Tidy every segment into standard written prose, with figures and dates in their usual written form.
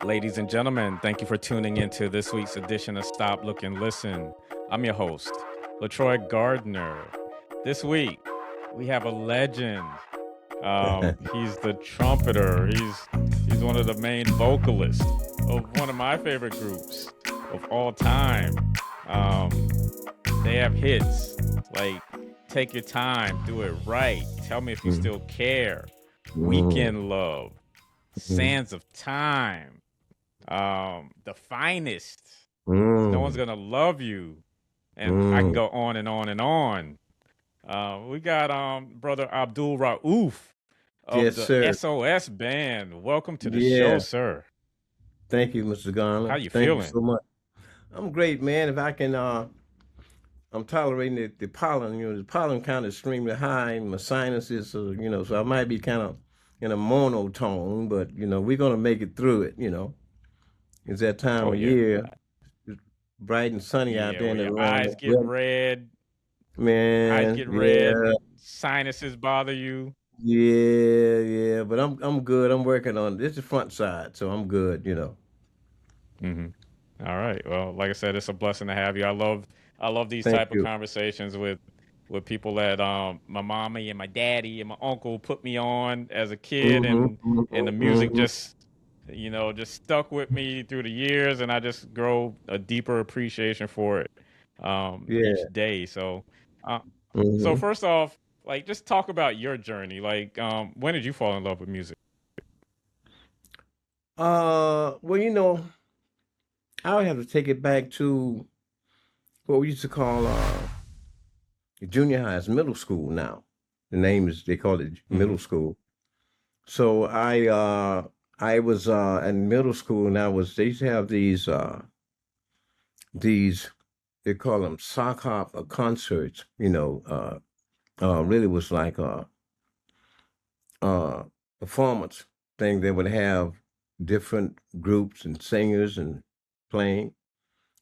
Ladies and gentlemen, thank you for tuning into this week's edition of Stop, Look, and Listen. I'm your host, LeTroy Gardner. This week, we have a legend. He's the trumpeter. He's one of the main vocalists of one of my favorite groups of all time. Um, they have hits like "Take Your Time," "Do It Right," "Tell Me If You Still Care," "Weekend Love," "Sands of Time," "The Finest," "No One's Gonna Love You," and I can go on and on and on. We got brother Abdul Rauf of Yes, the sir. S.O.S band. Welcome to the show, Yeah. sir. Thank you, Mr. How Garner. you Thank you feeling? so much. I'm great, man. If I can, I'm tolerating the pollen. The pollen kind of extremely high in my sinuses, so so I might be kind of in a monotone, but we're gonna make it through it. It's that time Oh of yeah, year. It's bright and sunny out yeah. there in When your Atlanta. eyes get Well, red, eyes man, get red, yeah, sinuses bother you. yeah. But I'm good. I'm working on it. This is the front side, so I'm good. hmm All right. Well, like I said, it's a blessing to have you. I love these Thank type of you. conversations with people that my mommy and my daddy and my uncle put me on as a kid, and the music Hmm. just just stuck with me through the years, and I just grow a deeper appreciation for it each Yeah. day. Uh, so Hmm. first off, like just talk about your journey. Like, when did you fall in love with music? Well, I would have to take it back to what we used to call junior high. It's middle school now. The name is they call it hmm middle school. So I was in middle school and they used to have these they call them sock hop concerts. Really was like a performance thing. They would have different groups and singers and playing.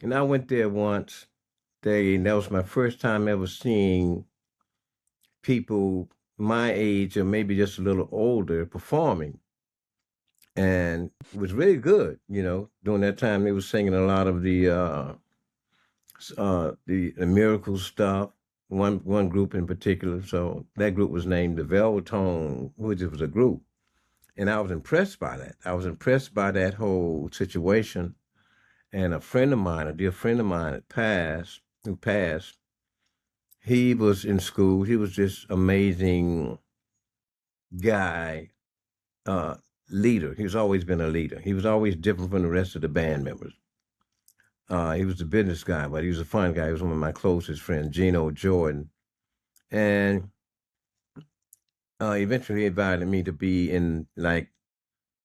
And I went there once. That was my first time ever seeing people my age or maybe just a little older performing. And it was really good, During that time they were singing a lot of the miracle stuff. One group in particular. So that group was named the Velvetone, which was a group. And I was impressed by that. I was impressed by that whole situation. And a friend of mine, a dear friend of mine who passed, he was in school. He was this amazing guy, uh, leader. He's always been a leader. He was always different from the rest of the band members. He was a business guy, but he was a fun guy. He was one of my closest friends, Gino Jordan. And eventually he invited me to be in, like,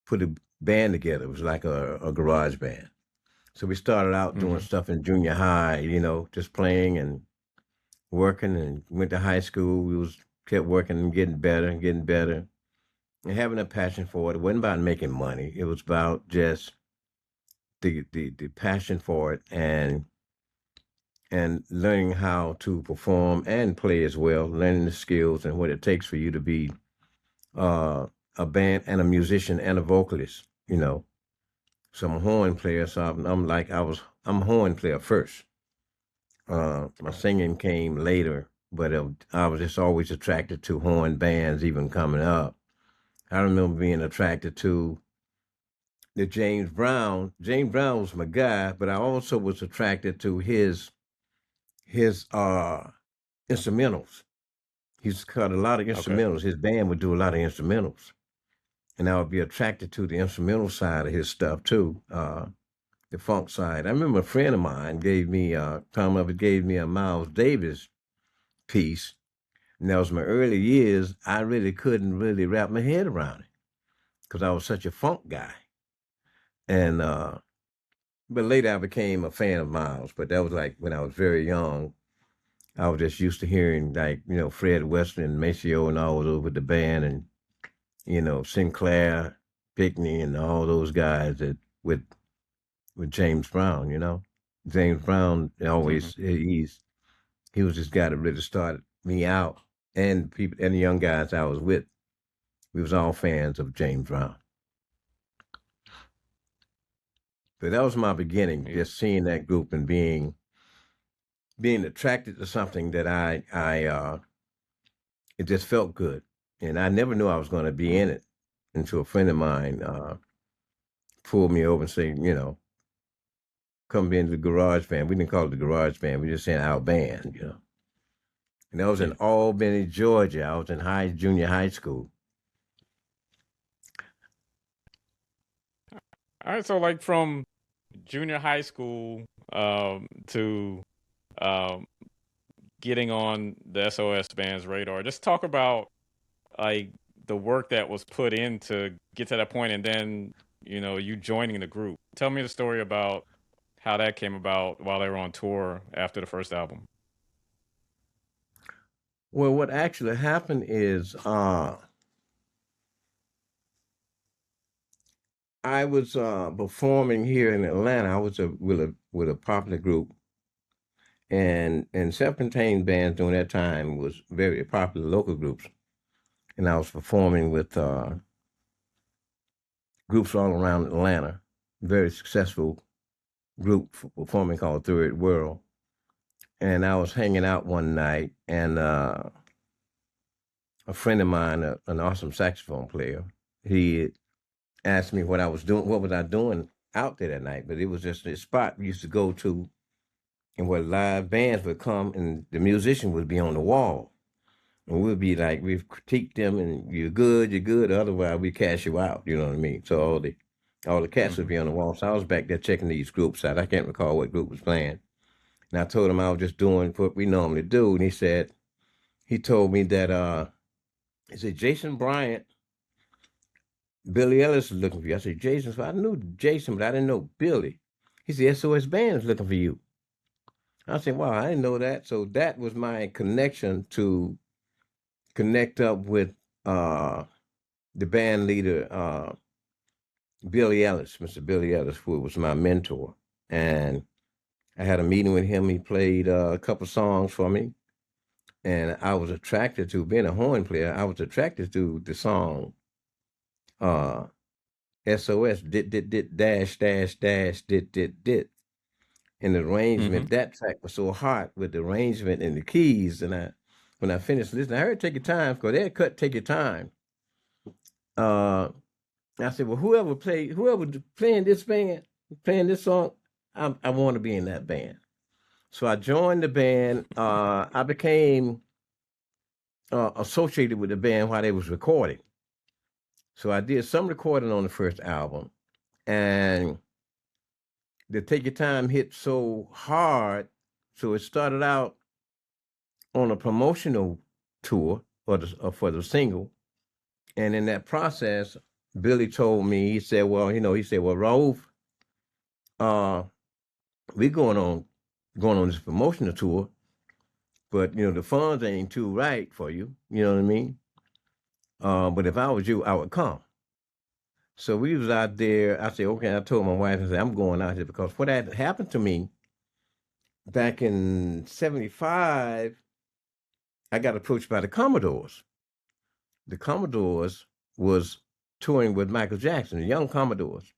put a band together. It was like a garage band. So we started out doing hmm stuff in junior high, just playing and working, and went to high school. We was kept working and getting better and getting better and having a passion for it. It wasn't about making money. It was about just the passion for it and learning how to perform and play as well, learning the skills and what it takes for you to be uh, a band and a musician and a vocalist. So I'm a horn player. So I'm a horn player first. My Okay. singing came later, but I was just always attracted to horn bands, even coming up. I remember being attracted to the James Brown. James Brown was my guy, but I also was attracted to his instrumentals. He's cut a lot of Okay. instrumentals. His band would do a lot of instrumentals, and I would be attracted to the instrumental side of his stuff too, the funk side. I remember a friend of mine gave me a Miles Davis piece. And that was my early years. I really couldn't really wrap my head around it because I was such a funk guy. And but later I became a fan of Miles. But that was like when I was very young. I was just used to hearing, like, Fred Weston and Maceo and all those with the band, and Sinclair, Pickney and all those guys that with James Brown. James Brown hmm always he was this guy that really started me out, and people and the young guys I was with. We was all fans of James Brown. But that was my beginning, Yeah. just seeing that group and being attracted to something that it just felt good. And I never knew I was going to be in it until a friend of mine pulled me over and said, come be in the garage band. We didn't call it the garage band. We just saying our band. And that was in Yeah. Albany, Georgia. I was in junior high school. All right. So like from junior high school to um, getting on the S.O.S band's radar, just talk about like the work that was put in to get to that point, and then you joining the group. Tell me the story about how that came about while they were on tour after the first album. Well, what actually happened is I was performing here in Atlanta. I was with a popular group, and self-contained bands during that time was very popular local groups, and I was performing with groups all around Atlanta. Very successful group for performing called Third World, and I was hanging out one night, and a friend of mine, an awesome saxophone player, he asked me what I was doing, what was I doing out there that night. But it was just a spot we used to go to, and where live bands would come, and the musician would be on the wall, and we'd be like, we'd critique them, and you're good, otherwise we cash you out. You know what I mean? So all the cats would Hmm. be on the wall. So I was back there checking these groups out. I can't recall what group was playing, and I told him I was just doing what we normally do, and he told me that he said Jason Bryant, Billy Ellis is looking for you. I said, Jason. So I knew Jason, but I didn't know Billy. He said, S.O.S band is looking for you. I said, wow, I didn't know that. So that was my connection to connect up with uh, the band leader, Billy Ellis, Mr. Billy Ellis, who was my mentor. And I had a meeting with him. He played a couple songs for me. And I was attracted to, being a horn player, I was attracted to the song uh, S.O.S. Dit dash dash dash dit. And the Hmm. arrangement, that track was so hot with the arrangement and the keys. And when I finished listening, I heard Take Your Time, because they had cut Take Your Time. Uh, I said, well, whoever playing this band, playing this song, I want to be in that band. So I joined the band. I became associated with the band while they was recording. So I did some recording on the first album, and the Take Your Time hit so hard. So it started out on a promotional tour for the single. And in that process, Billy told me, he said, well, Raouf, uh, we going on this promotional tour, but the funds ain't too right for you. You know what I mean? But if I was you, I would come. So we was out there. I said, okay. I told my wife, I said, I'm going out here because what had happened to me back in '75, I got approached by the Commodores. The Commodores was touring with Michael Jackson, the young Commodores.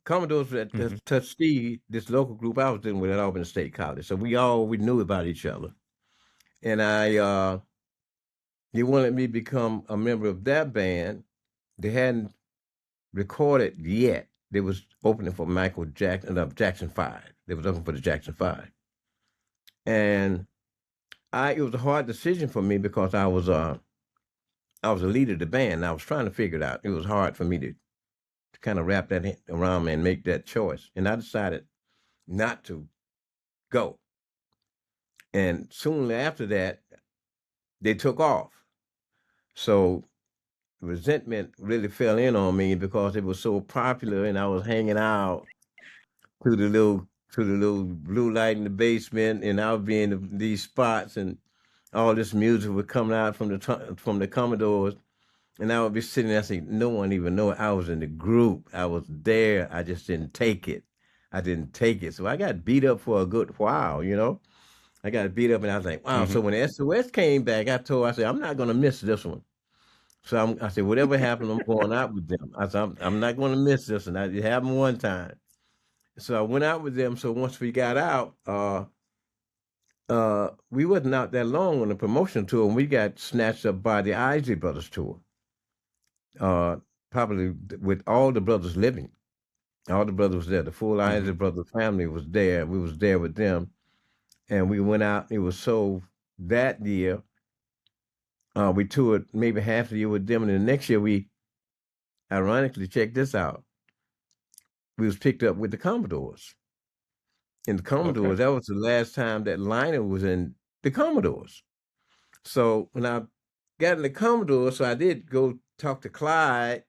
Commodores were at Hmm. Tuskegee, this local group I was dealing with at Albany State College. So we knew about each other. And they wanted me to become a member of that band. They hadn't recorded yet. They was opening for Michael Jackson, Jackson 5. They was opening for the Jackson 5. And it was a hard decision for me because I was the leader of the band. And I was trying to figure it out. It was hard for me to kind of wrap that around me and make that choice. And I decided not to go. And soon after that, they took off. So resentment really fell in on me because it was so popular, and I was hanging out to the little blue light in the basement, and I would be in these spots, and all this music would come out from the Commodores, and I would be sitting there saying, no one even know I was in the group. I was there. I just didn't take it. I didn't take it. So I got beat up for a good while. I got beat up, and I was like, wow. So Hmm. when S.O.S came back, I said, I'm not going to miss this one. So I said, whatever happened, I'm going out with them. I said, I'm not going to miss this one. It happened one time. So I went out with them. So once we got out, we wasn't out that long on the promotion tour, and we got snatched up by the Isley Brothers tour. Uh, Probably with all the brothers living. All the brothers was there. The full Hmm. Isley Brothers family was there. We was there with them, and we went out. It was so that year. We toured maybe half the year with them, and the next year we, ironically, check this out. We was picked up with the Commodores. In the Okay. Commodores, that was the last time that Lionel was in the Commodores. So when I got in the Commodores, so I did go talk to Clyde,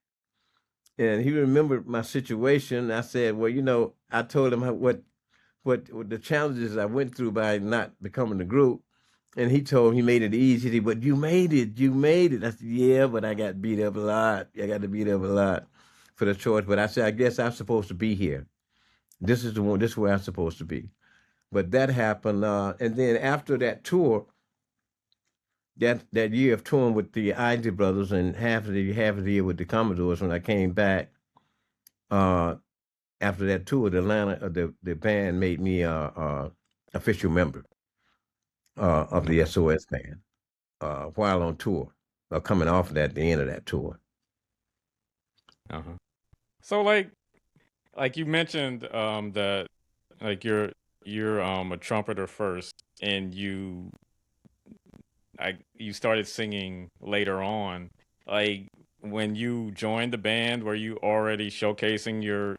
and he remembered my situation. I said, well, I told him what the challenges I went through by not becoming the group. And he told me he made it easy, but you made it. I said, yeah, but I got beat up a lot. I got to beat up a lot for the choice. But I said, I guess I'm supposed to be here. This is the one. This is where I'm supposed to be. But that happened, and then after that tour, that year of touring with the Isley Brothers, and half of the year with the Commodores, when I came back, uh, after that tour, the Atlanta, the band made me official member of the Okay. S.O.S. band while on tour, coming off of that, the end of that tour. Uh-huh. So like you mentioned that like you're a trumpeter first and you started singing later on. Like when you joined the band, were you already showcasing your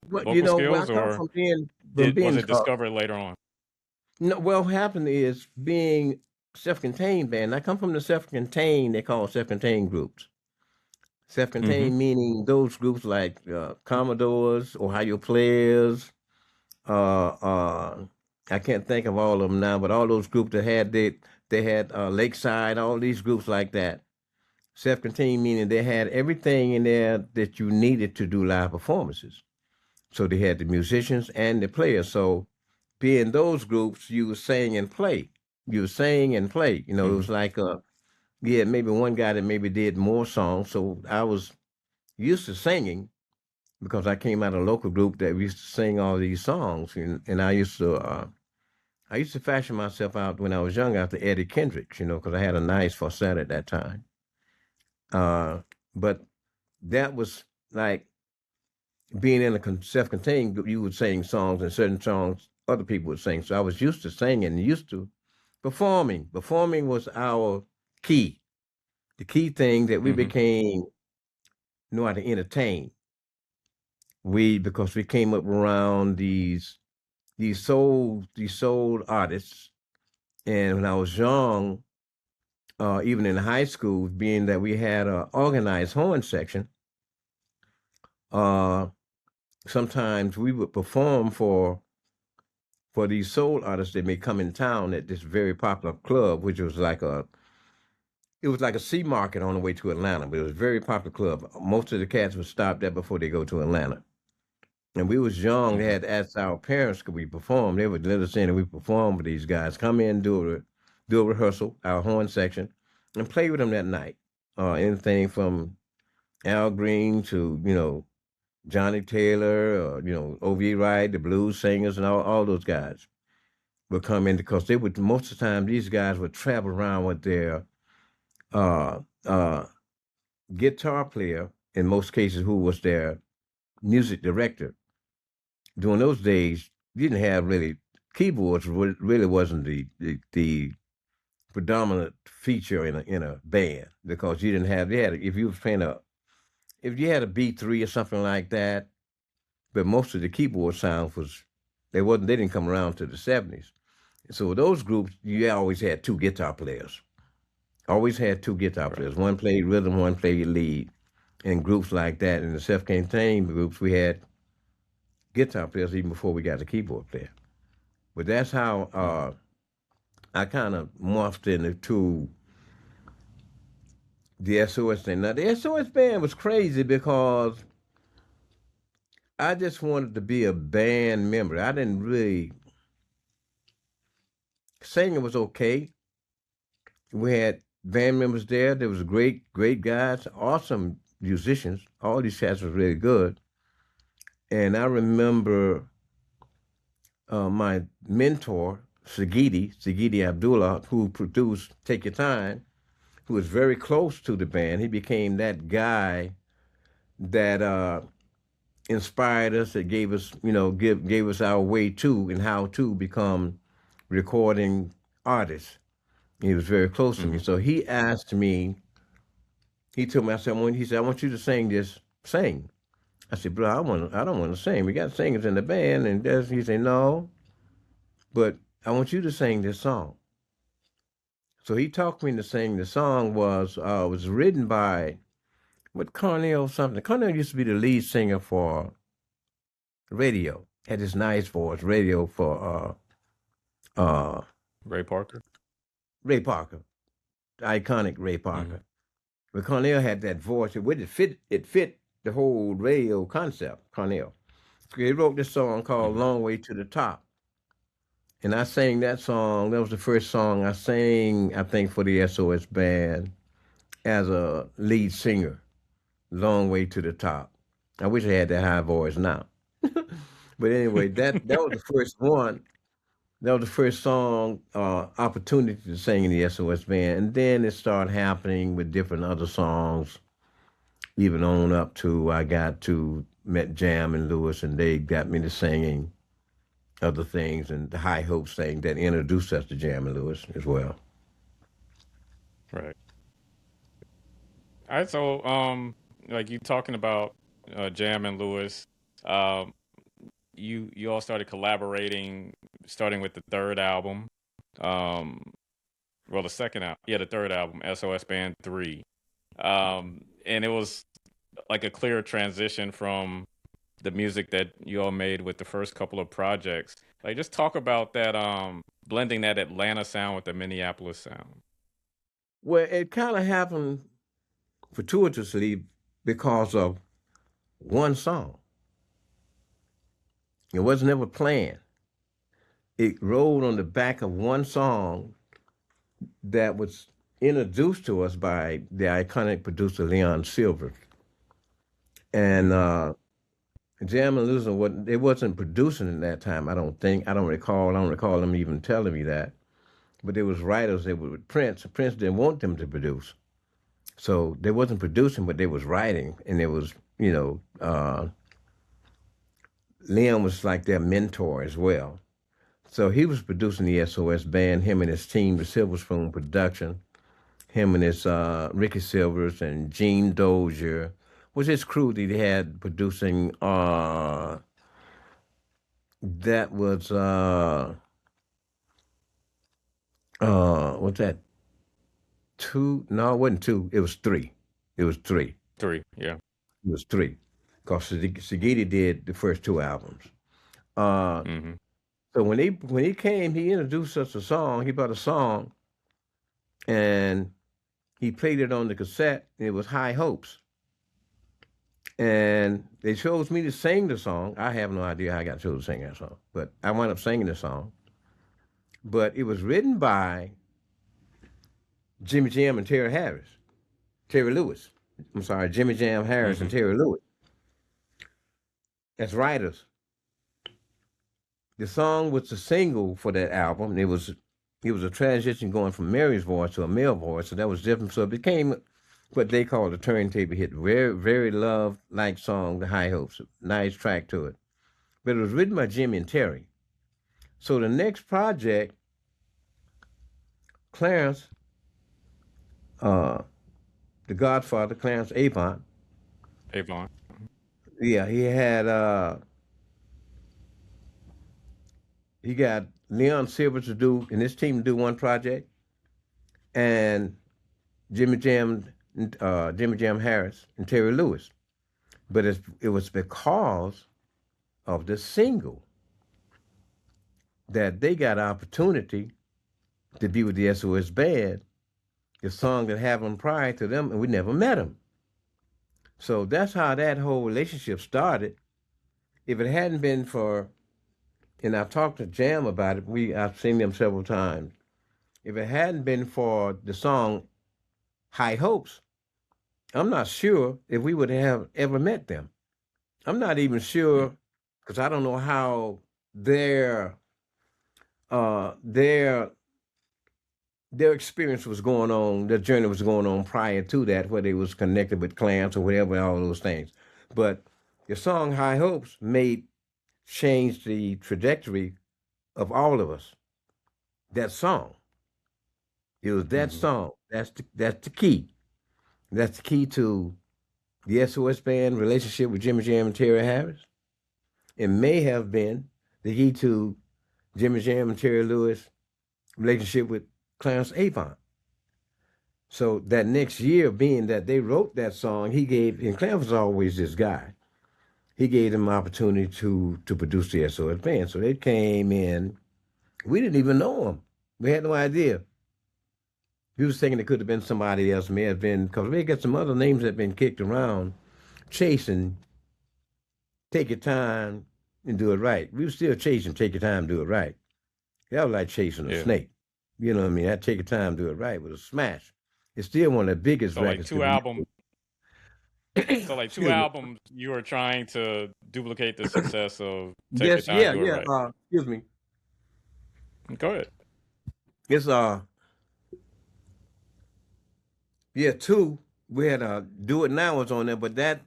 But vocal where I skills, come or from was being it discovered later on? no, well, what happened is being self-contained band. I come from the self-contained. They call self-contained groups. Mm-hmm. Self-contained meaning those groups like Commodores, Ohio Players. Uh, uh, I can't think of all of them now, but all those groups that they had Lakeside, all these groups like that. Self-contained meaning they had everything in there that you needed to do live performances. So they had the musicians and the players. So being those groups, you would sing and play. You would sing and play. It Mm-hmm. was like yeah, maybe one guy that maybe did more songs. So I was used to singing because I came out of a local group that we used to sing all these songs, and I used to fashion myself out when I was young after Eddie Kendricks, because I had a nice falsetto at that time. But that was like being in a self-contained group. You would sing songs, and certain songs other people would sing. So I was used to singing and used to performing. Performing was our key. The key thing that we Mm-hmm. became know how to entertain. Because we came up around these soul artists, and when I was young, even in high school, being that we had a organized horn section, uh, sometimes we would perform for these soul artists that may come in town at this very popular club, which was like a sea market on the way to Atlanta, but it was a very popular club. Most of the cats would stop there before they go to Atlanta. And we was young. They Mm-hmm. had asked our parents could we perform. They would let us in and we perform with these guys. Come in, do a rehearsal, our horn section, and play with them that night. Anything from Al Green to Johnny Taylor, or O.V. Wright, the blues singers, and all those guys would come in because they would most of the time these guys would travel around with their uh, uh, guitar player in most cases who was their music director. During those days, you didn't have really keyboards. Really wasn't the predominant feature in a band because you didn't have. They had if you was playing if you had a B3 or something like that, but most of the keyboard sounds they didn't come around to the 70s. So those groups, you always had two guitar players. Always had two guitar Right. players. One played rhythm, one played lead. In groups like that, in the self-contained groups, we had guitar players even before we got the keyboard player. But that's how Mm-hmm. I kind of morphed into the S.O.S. thing. Now, the S.O.S. band was crazy because I just wanted to be a band member. I didn't really, singing was okay. We had band members there. There was great, great guys, awesome musicians. All these cats was really good. And I remember my mentor, Sagidi Abdullah, who produced Take Your Time, who was very close to the band. He became that guy that inspired us, that gave us, gave us our way to and how to become recording artists. He was very close to me. Mm-hmm. So he asked me, he told me, he said, I want you to sing. I said, bro, I don't want to sing. We got singers in the band. And he said, no, but I want you to sing this song. So he talked me into singing. The song was written by what Cornell something. Cornell used to be the lead singer for radio. Had this nice voice, radio for Ray Parker. Ray Parker, the iconic Ray Mm-hmm. Parker. But Cornell had that voice. It fit the whole radio concept. Cornell. So he wrote this song called Mm-hmm. "Long Way to the Top," and I sang that song. That was the first song I sang, I think, for the S.O.S band as a lead singer. "Long Way to the Top." I wish I had that high voice now. But anyway, that was the first one. That was the first song opportunity to sing in the S.O.S band, and then it started happening with different other songs, even on up to I got to met Jam and Lewis, and they got me to singing other things, and the High Hopes thing that introduced us to Jam and Lewis as well. Right. All right. So, like you talking about Jam and Lewis, um, you all started collaborating, starting with the third album. Um, well, the second album, yeah, the third album, SOS Band 3. And it was like a clear transition from the music that you all made with the first couple of projects. Like, just talk about that, blending that Atlanta sound with the Minneapolis sound. Well, it kind of happened fortuitously because of one song. It was never planned. It rolled on the back of one song that was introduced to us by the iconic producer Leon Silver. And Mm-hmm. Jam and Lewis, it wasn't producing at that time, I don't think. I don't recall them even telling me that. But there was writers that were with Prince. Prince didn't want them to produce. So they wasn't producing, but they was writing. And it was, Leon was like their mentor as well. So he was producing the SOS band, him and his team, the Silver Spoon production, him and his Ricky Silvers and Gene Dozier was his crew that he had producing. That was what's that? Two? No, it wasn't two. It was three. It was three. 3, yeah. It was three. Because Sagiti did the first two albums. Uh, Mm-hmm. so when he came, he introduced us a song. He brought a song, and he played it on the cassette. And it was High Hopes, and they chose me to sing the song. I have no idea how I got chosen to sing that song, but I wound up singing the song. But it was written by Jimmy Jam and Terry Lewis. I'm sorry, Jimmy Jam Harris Mm-hmm. and Terry Lewis as writers. The song was the single for that album. It was a transition going from Mary's voice to a male voice, so that was different. So it became what they call a turntable hit. Very, very love like song, The High Hopes. Nice track to it. But it was written by Jimmy and Terry. So the next project, Clarence, uh, the Godfather, Clarence Avant, Avon. yeah, he got Leon Silver to do and his team to do one project, and Jimmy Jam, Jimmy Jam Harris and Terry Lewis. But it was because of the single that they got opportunity to be with the SOS band, the song that happened prior to them, and we never met them. So that's how that whole relationship started. If it hadn't been for, and I've talked to Jam about it, I've seen them several times. If it hadn't been for the song High Hopes, I'm not sure if we would have ever met them. I'm not even sure because I don't know how their uh their their experience was going on, their journey was going on prior to that, where they was connected with clans or whatever, all those things. But the song High Hopes made change the trajectory of all of us. That song. It was that Mm-hmm. song. That's the key. That's the key to the S.O.S. band relationship with Jimmy Jam and Terry Harris. It may have been the key to Jimmy Jam and Terry Lewis relationship with Clarence Avant. So that next year, being that they wrote that song, he gave, and Clarence was always this guy. He gave them an opportunity to produce the S.O.S. band. So they came in. We didn't even know them. We had no idea. We was thinking it could have been somebody else. May have been because we got some other names that have been kicked around, chasing. Take your time and do it right. We were still chasing. Take your time, do it right. That was like chasing a Yeah. snake. You know what I mean? That take your time, do it right was a smash. It's still one of the biggest So like records to two be. album. So like two Excuse me. albums, you were trying to duplicate the success of Take Your Yes, Time, yeah, Do It yeah. Right. Excuse me. Go ahead. It's yeah, two. We had Do It Now was on there, but that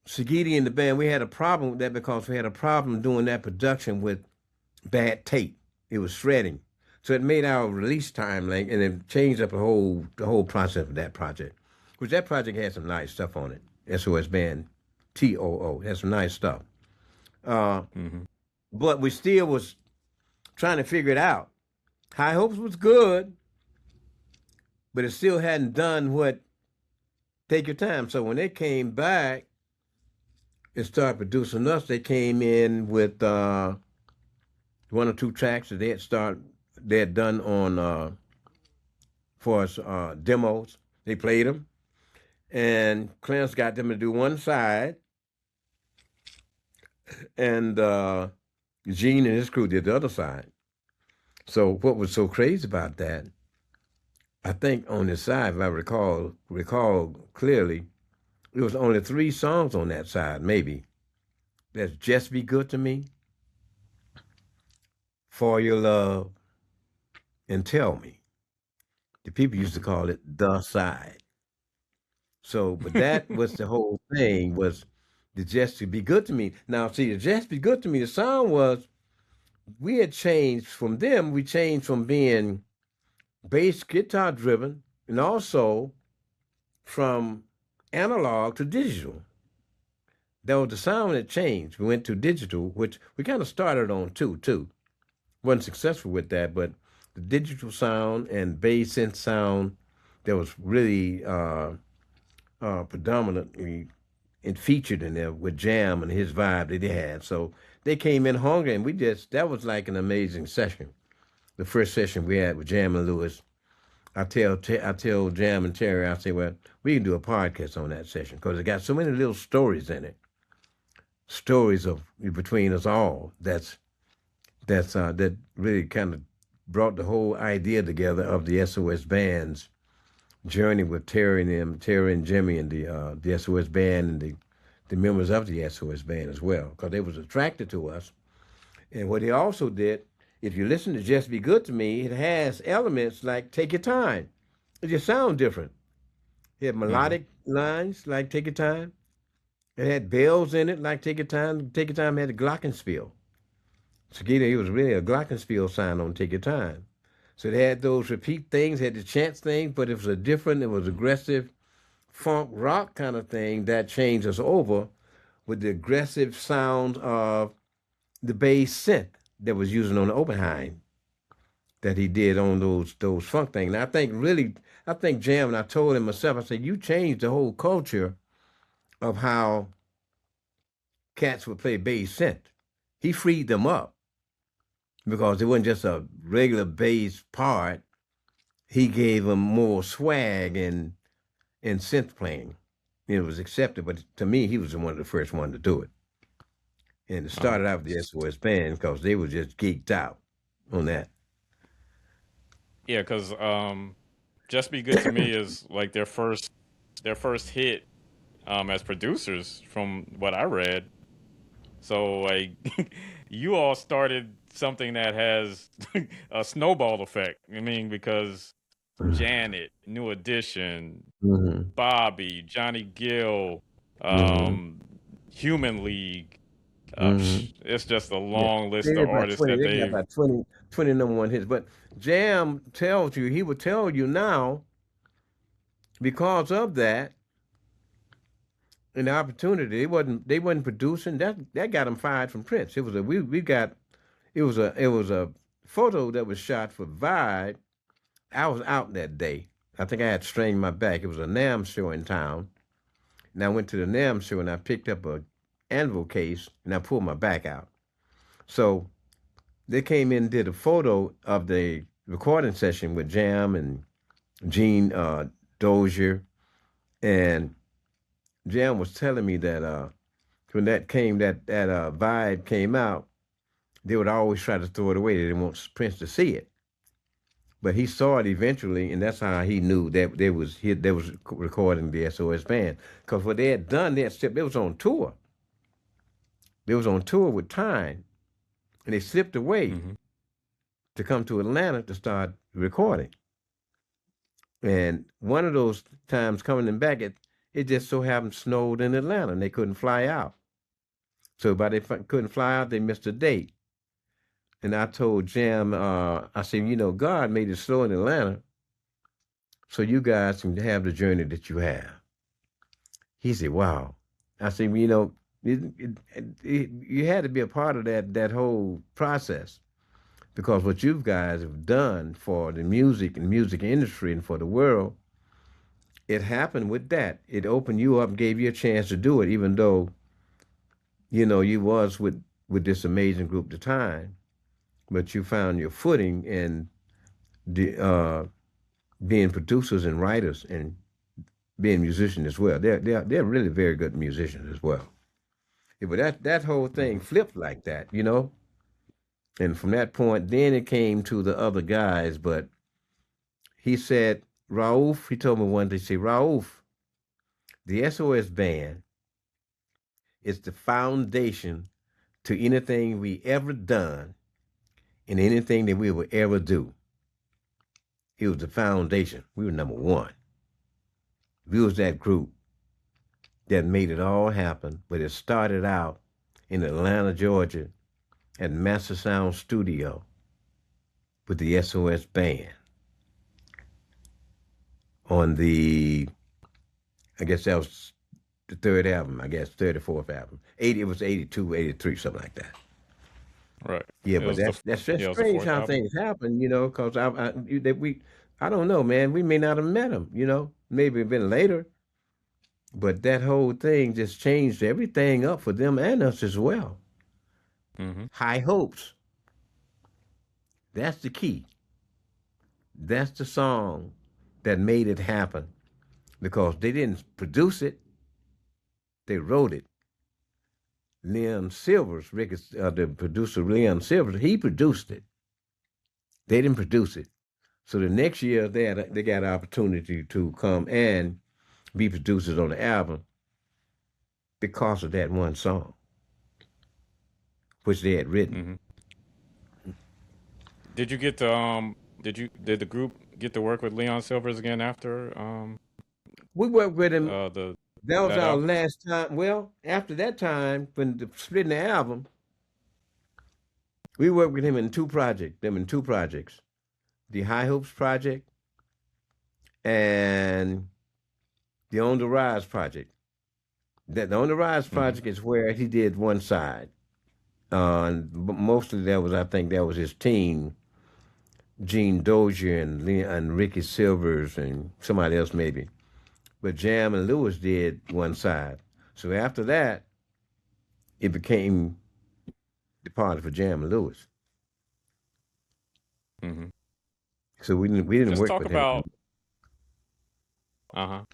Sagiti and the band, we had a problem with that because we had a problem doing that production with bad tape. It was shredding. So it made our release time late and it changed up the whole process of that project. Which that project had some nice stuff on it. S.O.S. band TOO. Had some nice stuff. Uh, Mm-hmm. but we still was trying to figure it out. High Hopes was good, but it still hadn't done what Take Your Time. So when they came back and started producing us, they came in with one or two tracks that they had done on for us demos. They played them, and Clarence got them to do one side, and Gene and his crew did the other side. So what was so crazy about that? I think on the side, if I recall clearly, there was only three songs on that side, maybe. That's Just Be Good to Me, For Your Love, and Tell Me. The people used to Mm-hmm. call it the side. So, but that was the whole thing was the Just to Be Good to Me. Now, see, the Just Be Good to Me, the sound was we had changed from them. We changed from being bass guitar driven and also from analog to digital. That was the sound that changed. We went to digital, which we kind of started on too. Wasn't successful with that, but the digital sound and bass synth sound that was really predominantly and featured in there with Jam and his vibe that he had. So they came in hungry, and that was like an amazing session. The first session we had with Jam and Lewis. I tell Jam and Terry, I say, well, we can do a podcast on that session because it got so many little stories in it, stories of between us all. That really kind of brought the whole idea together of the S.O.S. band's journey with Terry and them, Terry and Jimmy and the S.O.S. band and the members of the S.O.S. band as well, because they was attracted to us. And what he also did, if you listen to Just Be Good to Me, it has elements like Take Your Time. It just sounds different. It had Mm-hmm. melodic lines like Take Your Time. It had bells in it like Take Your Time. Take Your Time had a glockenspiel. Sakita, he was really a glockenspiel sign on Take Your Time. So it had those repeat things, had the chants thing, but it was aggressive funk rock kind of thing that changed us over with the aggressive sound of the bass synth that was using on the Oppenheim that he did on those funk things. And I think Jam, and I told him myself, I said, you changed the whole culture of how cats would play bass synth. He freed them up because it wasn't just a regular bass part. He gave them more swag and synth playing. It was accepted, but to me, he was one of the first one to do it. And it Uh, started out with the S.O.S. band because they were just geeked out on that. yeah, because Just Be Good to Me is like their first hit as producers, from what I read. So like, you all started something that has a snowball effect. I mean, because Janet, New Edition, Mm-hmm. Bobby, Johnny Gill, Mm-hmm. um, Human League. Mm-hmm. It's just a Yeah. long list of artists that They got they've. about 20 number one hits. But Jam tells you, he would tell you now, because of that, an opportunity, they wasn't producing. That got them fired from Prince. It was a we got it was a photo that was shot for Vibe. I was out that day. I think I had strained my back. It was a NAM show in town. And I went to the NAM show and I picked up a anvil case and I pulled my back out. So they came in and did a photo of the recording session with Jam and Gene Dozier. And Jam was telling me that when that Vibe came out, they would always try to throw it away. They didn't want Prince to see it. But he saw it eventually, and that's how he knew that there was recording the S.O.S. band. Because what they had done, they was on tour. They was on tour with Time, and they slipped away Mhm. to come to Atlanta to start recording. And one of those times coming them back, it just so happened snowed in Atlanta, and they couldn't fly out. So by they couldn't fly out, they missed a date. And I told Jam, I said, God made it snow in Atlanta, so you guys can have the journey that you have. He said, "Wow." I said, "Well, you had to be a part of that whole process because what you guys have done for the music and music industry and for the world, it happened with that. It opened you up, gave you a chance to do it, even though you was with this amazing group at the time, but you found your footing in the being producers and writers and being musicians as well. They're really very good musicians as well." Yeah, but that whole thing Mhm. flipped like that, And from that point, then it came to the other guys. But he said, Raouf, he told me one day, say, Raouf, the SOS band is the foundation to anything we ever done and anything that we will ever do. It was the foundation. We were number one. We was that group that made it all happen. But it started out in Atlanta, Georgia, at Master Sound Studio with the SOS band on I guess that was the third album, I guess, third or fourth album. It was 82, 83, something like that. Right. Yeah, It but was the that's just yeah, it was the strange fourth how album. things happen, because I don't know, man. We may not have met him, maybe been later, but that whole thing just changed everything up for them and us as well. Mhm. High hopes. That's the key. That's the song that made it happen because they didn't produce it, they wrote it. Leon Silvers, the producer Leon Silvers, he produced it. They didn't produce it. So the next year they got an opportunity to come and be producers on the album because of that one song, which they had written. Mhm. Did you get to did the group get to work with Leon Silvers again after We worked with him. the That was that our album? last time. Well, after that time, when splitting the album, we worked with him in two projects. Them in two projects, the High Hopes project and the On the Rise project. That the On the Rise Mhm. project is where he did one side. And mostly that was, I think, that was his team, Gene Dozier and Ricky Silvers and somebody else maybe. But Jam and Lewis did one side. So after that, it became departed for Jam and Lewis. Mhm. So we didn't Just work talk with him. about uh-huh.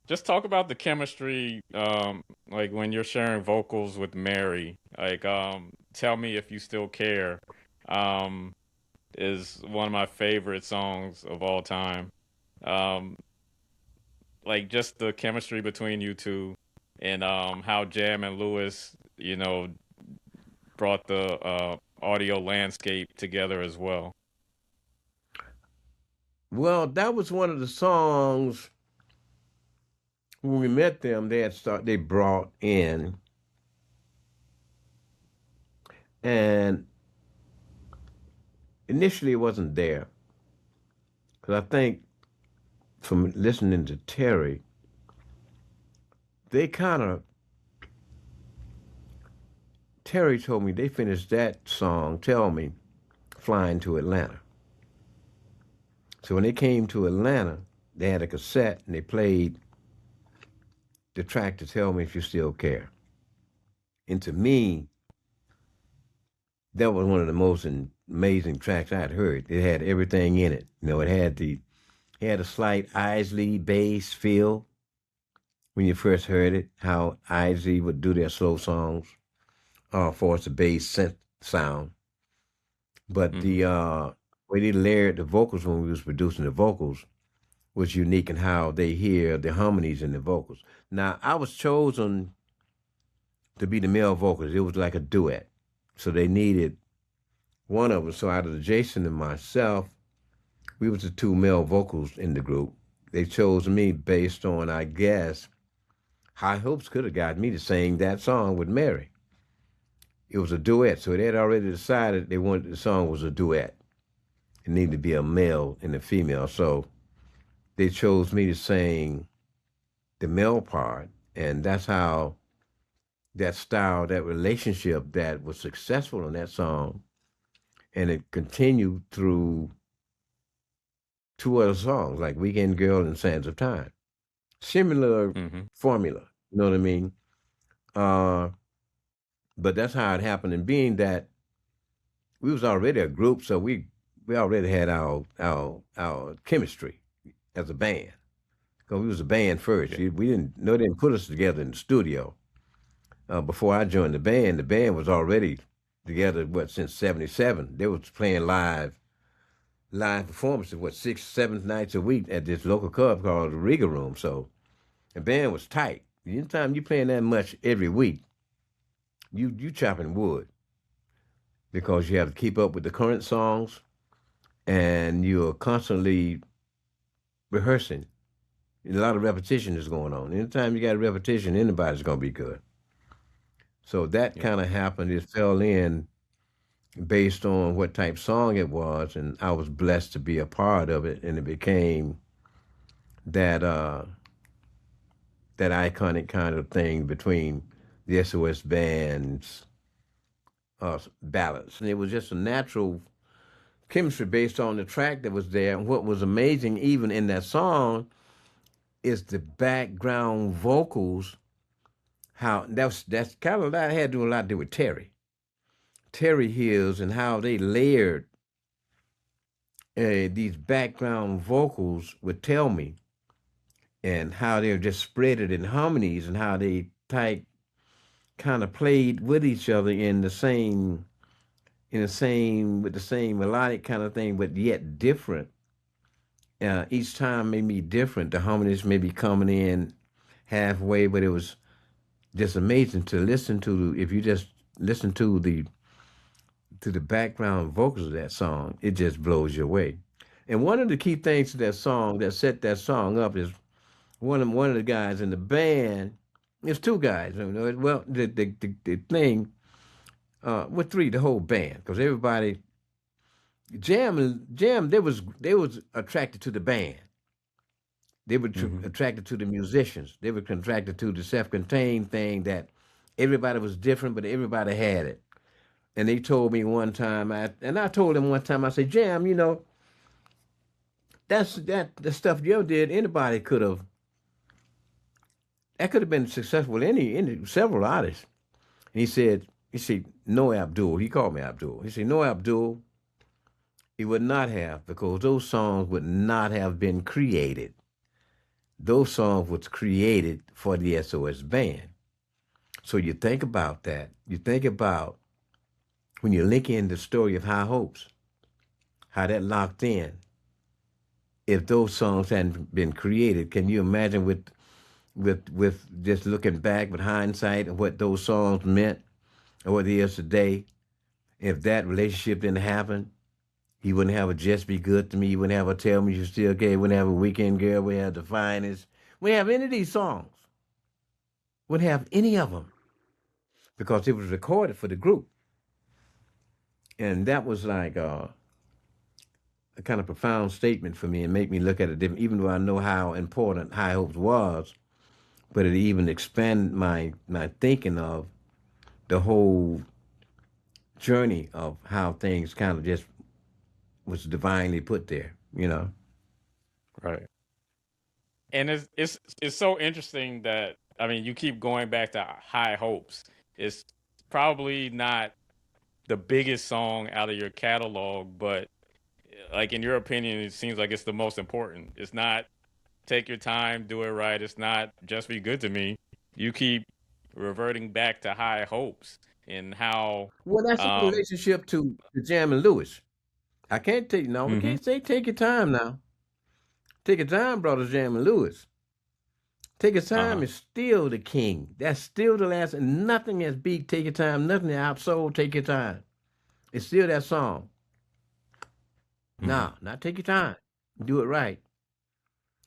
Just talk about the chemistry, like when you're sharing vocals with Mary. Like, Tell Me If You Still Care, um, is one of my favorite songs of all time. Um, like just the chemistry between you two. and how Jam and Lewis, brought the audio landscape together as well. Well, that was one of the songs when we met them. They brought in, and initially it wasn't there because I think from listening to Terry, they kind of Terry told me they finished that song, Tell Me, flying to Atlanta. So when they came to Atlanta, they had a cassette and they played the track to Tell Me If You Still Care. And to me, that was one of the most amazing tracks I'd heard. It had everything in it. It had a slight Isley bass feel when you first heard it, how Isley would do their slow songs, for its bass synth sound. But the way they layered the vocals when we was producing the vocals was unique in how they hear the harmonies in the vocals. Now, I was chosen to be the male vocalist. It was like a duet. So they needed one of us. So out of Jason and myself, we was the two male vocals in the group. They chose me based on, I guess, High Hopes could have got me to sing that song with Mary. It was a duet, so they had already decided they wanted the song was a duet. It needed to be a male and a female. So they chose me to sing the male part, and that's how that style, that relationship that was successful in that song, and it continued through two other songs like Weekend Girl and Sands of Time. Similar formula, you know what I mean? But that's how it happened. And being that we was already a group, so we already had our chemistry as a band. Because we was a band first. Yeah. We didn't put us together in the studio. Before I joined the band was already together, since 77. They was playing live performances, 6, 7 nights a week at this local club called the Riga Room. So the band was tight. Anytime you playing that much every week, you chopping wood because you have to keep up with the current songs and you're constantly rehearsing. And a lot of repetition is going on. Anytime you got a repetition, anybody's gonna be good. So that kind of happened. It fell in based on what type song it was, and I was blessed to be a part of it, and it became that that iconic kind of thing between the S.O.S. band's ballads. And it was just a natural chemistry based on the track that was there. And what was amazing, even in that song, is the background vocals. How that's kind of that had to do a lot to do with Terry Hills, and how they layered these background vocals would Tell Me, and how they just spread it in harmonies, and how they kind of played with each other with the same melodic kind of thing, but yet different. Each time may be different. The harmonies may be coming in halfway, but it was just amazing to listen to. If you just listen to the background vocals of that song, it just blows you away. And one of the key things to that song that set that song up is one of the guys in the band. It's two guys. Well, the thing with three, the whole band, because everybody Jam, they was attracted to the band. They were attracted to the musicians. They were attracted to the self-contained thing that everybody was different, but everybody had it. And they told me one time, I told them one time, I said, Jam, the stuff you did, anybody could have. That could have been successful with any several artists. And he said, no, Abdul. He called me Abdul. He said, no, Abdul. He would not have, because those songs would not have been created. Those songs was created for the S.O.S. band. So you think about that. You think about when you link in the story of High Hopes, how that locked in. If those songs hadn't been created, can you imagine with with just looking back with hindsight and what those songs meant and what it is today. If that relationship didn't happen, he wouldn't have a Just Be Good to Me. He wouldn't have a Tell Me You Still Care. He wouldn't have a Weekend Girl. We have The Finest. We have any of these songs. Wouldn't have any of them because it was recorded for the group. And that was like a kind of profound statement for me and make me look at it different, even though I know how important High Hopes was, but it even expanded my thinking of the whole journey of how things kind of just was divinely put there, you know. Right. And it's so interesting that I mean you keep going back to High Hopes. It's probably not the biggest song out of your catalog, but like in your opinion, it seems like it's the most important. It's not Take Your Time, Do It Right. It's not Just Be Good to Me. You keep reverting back to High Hopes and how Well, that's in um relationship to Jam and Lewis. I can't take no, we mhm, can't say Take Your Time now. Take Your Time brought us Jam and Lewis. Take Your Time uh-huh. is still the king. That's still the last, and nothing has beat Take Your Time. Nothing outsold Take Your Time. It's still that song. Mhm. Nah, not Take Your Time. Do It Right.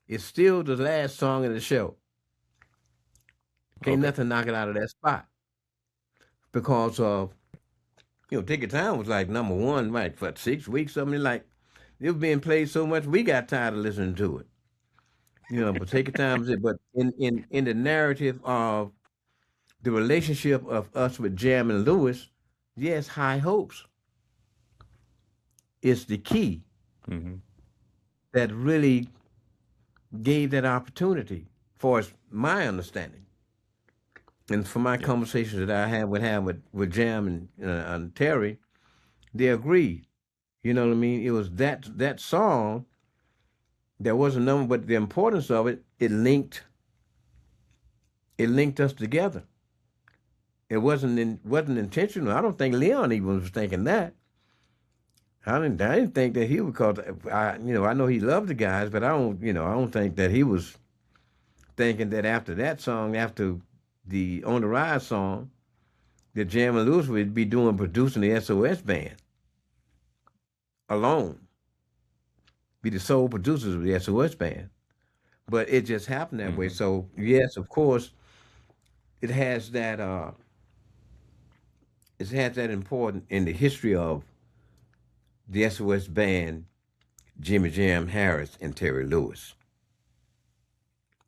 It's still the last song of the show. Can't Okay. nothing knock it out of that spot because of Take Your Time was like number one, right, for 6 weeks. Something like it was being played so much we got tired of listening to it. But Take Your Time is it. But in the narrative of the relationship of us with Jam and Lewis, yes, High Hopes is the key Mhm. that really gave that opportunity, for as my understanding. And for my Yeah. conversations that I have with Jam and Terry, they agreed. You know what I mean? It was that song. There was a number, but the importance of it, it linked us together. It wasn't intentional. I don't think Leon even was thinking that. I didn't think that he would cause. I know he loved the guys, but I don't think that he was thinking that after that song, after the On the Ride song, that Jam and Lewis would be producing the S.O.S. band alone, be the sole producers of the S.O.S. band. But it just happened that way. Mhm. So yes, of course, it has that. It has that important in the history of the S.O.S. band, Jimmy Jam Harris and Terry Lewis.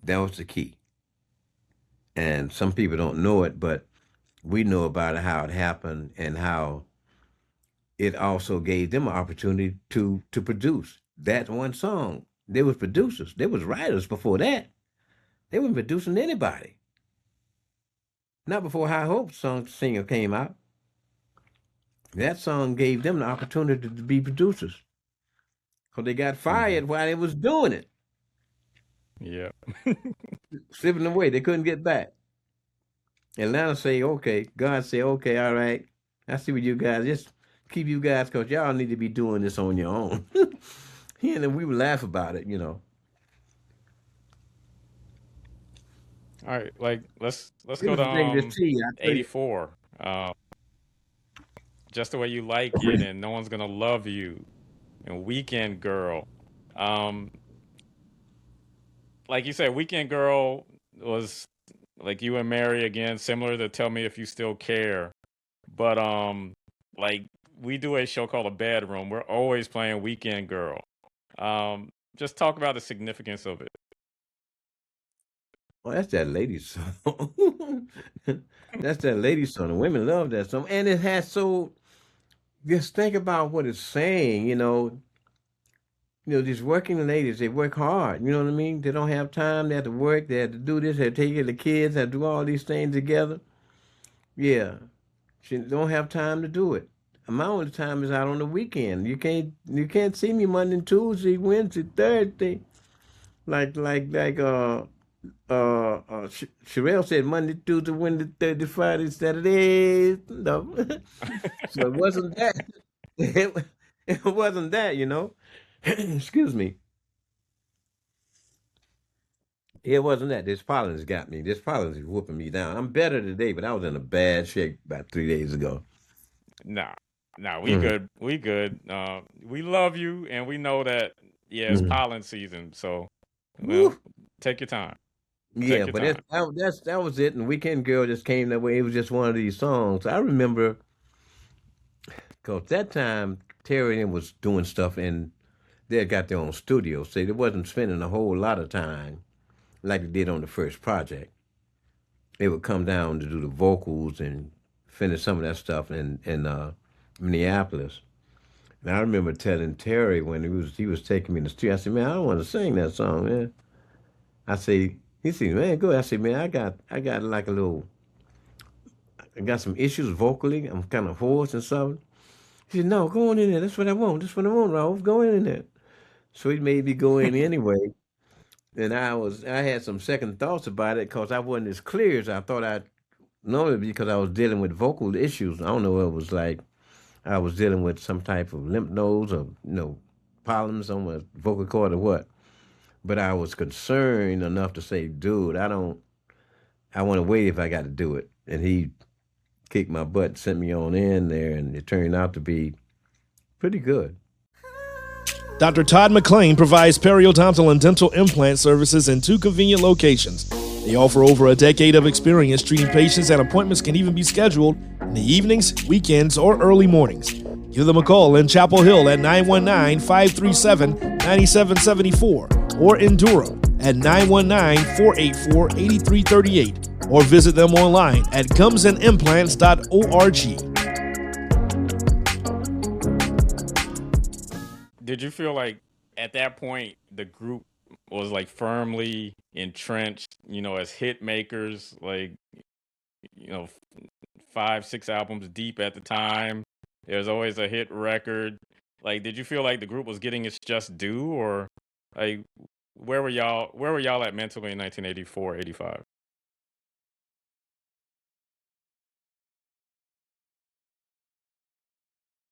That was the key. And some people don't know it, but we know about it, how it happened, and how it also gave them an opportunity to produce that one song. They was producers. They was writers before that. They weren't producing anybody. Not before High Hopes song singer came out. That song gave them the opportunity to be producers. So they got Mhm. fired while they was doing it, Yeah. slipping away. They couldn't get back. Atlanta say, okay. God say, okay, all right. I see what you guys, just keep you guys, because y'all need to be doing this on your own. And then we would laugh about it. All right. Like let's It go was to the thing to see, I tell you. 84. Just the way you like it and no one's gonna love you and Weekend Girl. Um like you said, Weekend Girl was like you and Mary again, similar to Tell Me If You Still Care. But like we do a show called A Bedroom. We're always playing Weekend Girl. Just talk about the significance of it. Oh, that's that lady song. That's that lady song. The women love that song. And it has so, just think about what it's saying, these working ladies, they work hard. You know what I mean? They don't have time. They have to work. They have to do this. They have to take care of the kids. They have to do all these things together. Yeah. She don't have time to do it. My only time is out on the weekend. You can't see me Monday, Tuesday, Wednesday, Thursday. Sherelle said Monday, Tuesday, Wednesday, Thursday, Friday, Saturday. No. So it wasn't that. It wasn't that. Excuse me. It wasn't that. This pollen's got me. This pollen's whooping me down. I'm better today, but I was in a bad shape about 3 days ago. Nah, nah, we Hmm. good. We good. We love you, and we know that. Yeah, it's Hmm. pollen season, so well, Woo. take your time. Yeah, Take your but time. that was it. And Weekend Girl just came that way. It was just one of these songs. I remember because that time Terry and them was doing stuff and they had got their own studio, so they wasn't spending a whole lot of time like they did on the first project. They would come down to do the vocals and finish some of that stuff in Minneapolis. And I remember telling Terry when he was taking me in the studio, I said, "Man, I don't want to sing that song, man." I say, he said, "Man, go." I said, "Man, I got like a little, I got some issues vocally. I'm kind of hoarse and something." He said, "No, go on in there. That's what I want. That's what I want, Ralph. Go in there." So he made me go in anyway. And I had some second thoughts about it because I wasn't as clear as I thought I'd normally be because I was dealing with vocal issues. I don't know what it was like. I was dealing with some type of lymph nodes or problems on my vocal cord or what. But I was concerned enough to say, dude, I want to wait if I got to do it. And he kicked my butt, sent me on in there, and it turned out to be pretty good. Dr. Todd McLean provides periodontal and dental implant services in 2 convenient locations. They offer over a decade of experience treating patients, and appointments can even be scheduled in the evenings, weekends, or early mornings. Give them a call in Chapel Hill at 919-537-9774 or in Durham at 919-484-8338 or visit them online at gumsandimplants.org. Did you feel like at that point the group was like firmly entrenched, as hit makers, like, 5, 6 albums deep at the time? There's always a hit record. Like, did you feel like the group was getting its just due, or like where were y'all at mentally in 1984, 85?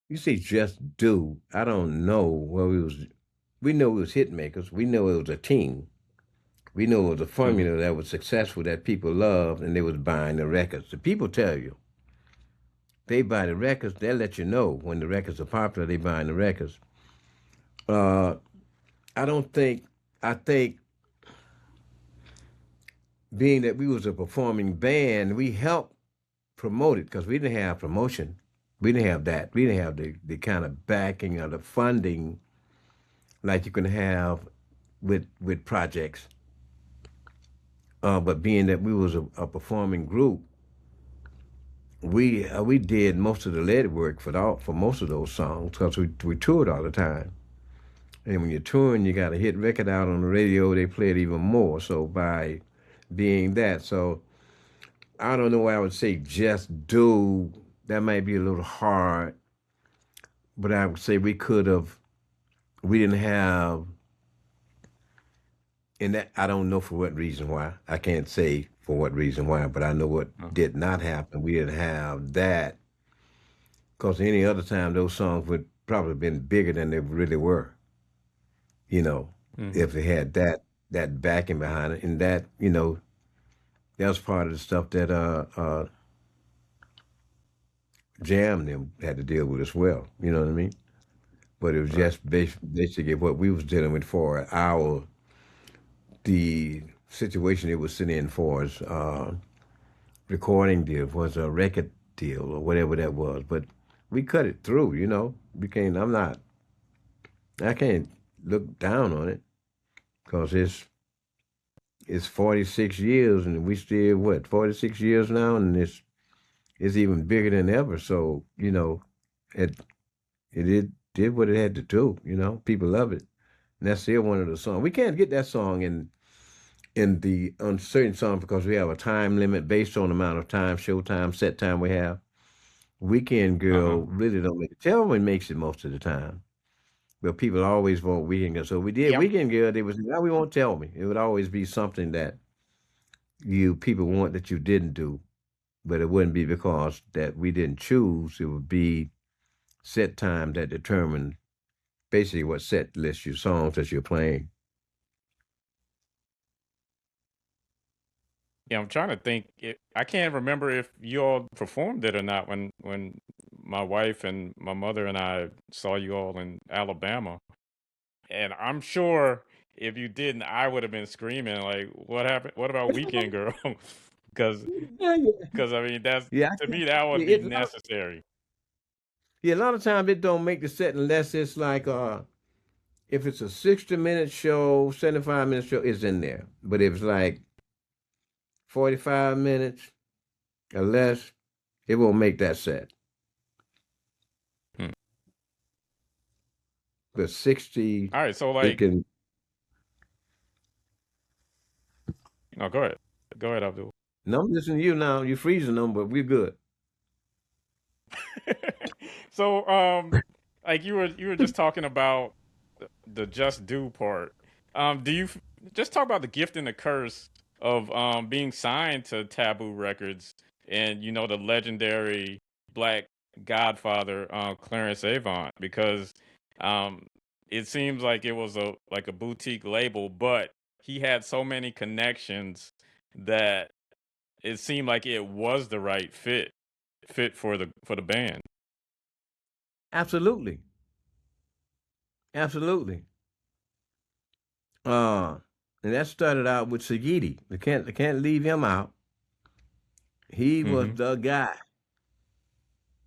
You say just do. I don't know where we was. We know it was hit makers. We know it was a team. We know it was a Hmm. formula that was successful that people loved, and they was buying the records. The people tell you they buy the records. They'll let you know when the records are popular. They buying the records. Uh, I don't think. I think being that we was a performing band, we helped promote it because we didn't have promotion. We didn't have that. We didn't have the kind of backing or the funding like you can have with projects. But being that we was a performing group, we did most of the lead work for most of those songs because we toured all the time. And when you're touring, you got a hit record out on the radio. They play it even more. So by being that, so I don't know why I would say just do. That might be a little hard, but I would say we could have. We didn't have, and that I don't know for what reason why. I can't say for what reason why, but I know what did not happen. We didn't have that because any other time those songs would probably been bigger than they really were. You know, Hmm. if they had that backing behind it, and that was part of the stuff that Jam them had to deal with as well. You know what I mean? But it was Right. just basically what we was dealing with for our the situation it was sitting in for us. Recording deal was a record deal or whatever that was. But we cut it through, We can't. I can't look down on it because it's 46 years and we still what 46 years now and it's even bigger than ever. So it did what it had to do. People love it, and that's still one of the songs. We can't get that song in the uncertain song because we have a time limit based on the amount of time, show time, set time we have. Weekend Uh-huh. Girl really don't make it. Tillman makes it most of the time. But people always vote Weekend Girl. So we did Yeah. Weekend Girl. They was now we won't tell me. It would always be something that you people want that you didn't do, but it wouldn't be because that we didn't choose. It would be set time that determined basically what set list your songs that you're playing. Yeah, I'm trying to think. I can't remember if you all performed it or not when my wife and my mother and I saw you all in Alabama. And I'm sure if you didn't, I would have been screaming like, "What happened? What about Weekend Girl?" Because Yeah, I mean that's yeah, to me that would be necessary. yeah, a lot of times it don't make the set unless it's like if it's a 60-minute show, 75-minute show, it's in there. But if it's like 45 minutes or less, it won't make that set. Hmm. But 60, All right, so it like, can. no, go ahead, Abdul. No, I'm listening to you now. You're freezing them, but we're good. So like you were just talking about the just do part. Do you just talk about the gift and the curse of being signed to Tabu Records and the legendary Black Godfather Clarence Avant, because um it seems like it was a boutique label, but he had so many connections that it seemed like it was the right fit for the band. Absolutely. Absolutely. Uh, and that started out with Sagiti. They can't leave him out. He was Hmm. the guy.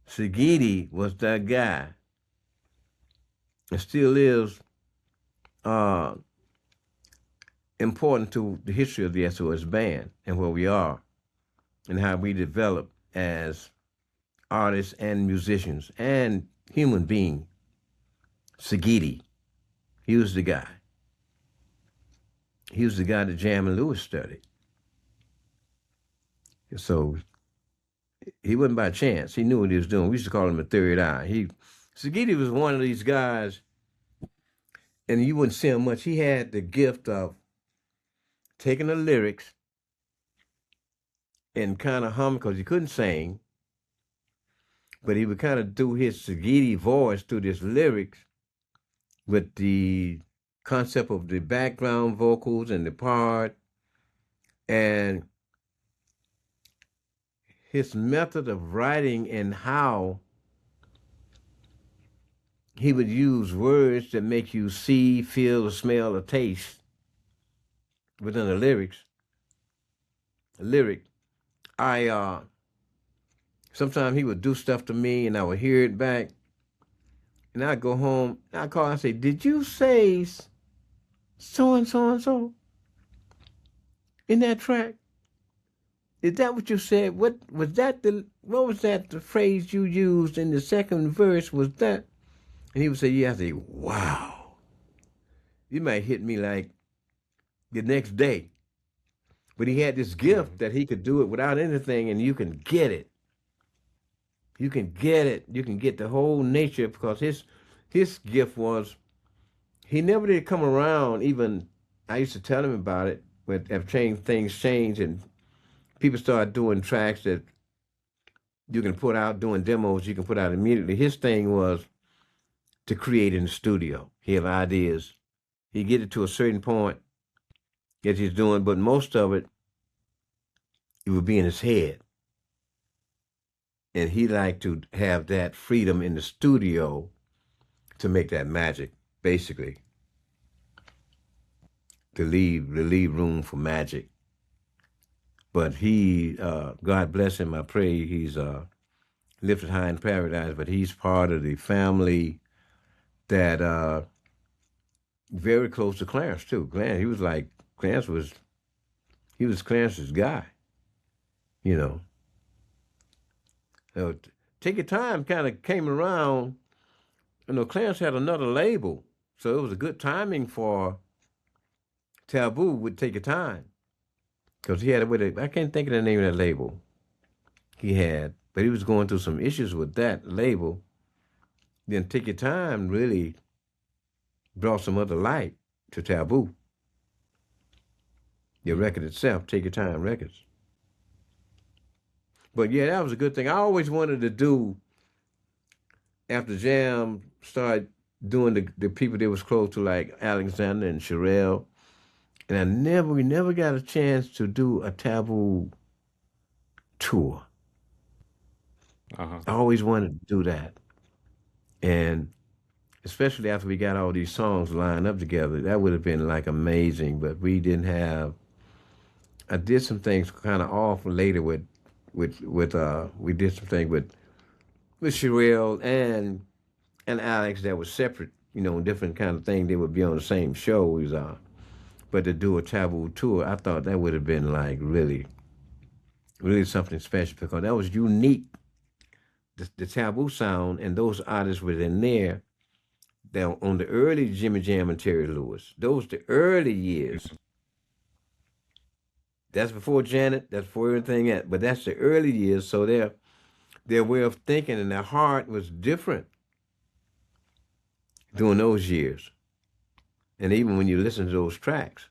Sagiti was that guy. And still is uh, important to the history of the S.O.S band and where we are and how we develop as artists and musicians and human beings. Sagiti, he was the guy. He was the guy that Jam and Lewis studied. So he wasn't by chance. He knew what he was doing. We used to call him the third eye. Sagiti was one of these guys, and you wouldn't see him much. He had the gift of taking the lyrics and kind of hum because he couldn't sing, but he would kind of do his Sagiti voice through this lyrics with the concept of the background vocals and the part, and his method of writing and how he would use words that make you see, feel, or smell, or taste within the lyrics. A lyric. I sometimes he would do stuff to me and I would hear it back. And I'd go home, I'd call and say, "Did you say so and so and so in that track? Is that what you said? What was that the phrase you used in the second verse? Was that?" And he would say, "Yeah." I say, "Wow." You might hit me like the next day. But he had this gift that he could do it without anything, and you can get it. You can get it. You can get the whole nature because his gift was he never did come around. Even I used to tell him about it. When have changed things change and people start doing tracks that you can put out, doing demos you can put out immediately. His thing was to create in the studio. He have ideas. He get it to a certain point that he's doing, but most of it would be in his head. And he liked to have that freedom in the studio to make that magic, basically, to leave room for magic. But he, God bless him, I pray he's lifted high in paradise, but he's part of the family that very close to Clarence too. He was Clarence's guy, you know. So Take Your Time kind of came around. Clarence had another label, so it was a good timing for Tabu would Take Your Time because he had it with it. I can't think of the name of that label he had, but he was going through some issues with that label. Then Take Your Time really brought some other light to Tabu. The record itself, Take Your Time Records. But yeah, that was a good thing. I always wanted to do after Jam started doing the people that was close to like Alexander and Sherelle. And we never got a chance to do a Tabu tour. Uh-huh. I always wanted to do that. And especially after we got all these songs lined up together, that would have been like amazing. But we didn't have. I did some things kind of off later we did some things with Sherelle and Alex that was separate, different kind of thing. They would be on the same shows, but to do a Tabu tour, I thought that would have been like really, really something special because that was unique. The Tabu sound and those artists were in there. That on the early Jimmy Jam and Terry Lewis, those the early years. That's before Janet. That's before everything else. But that's the early years. So their way of thinking and their heart was different during those years. And even when you listen to those tracks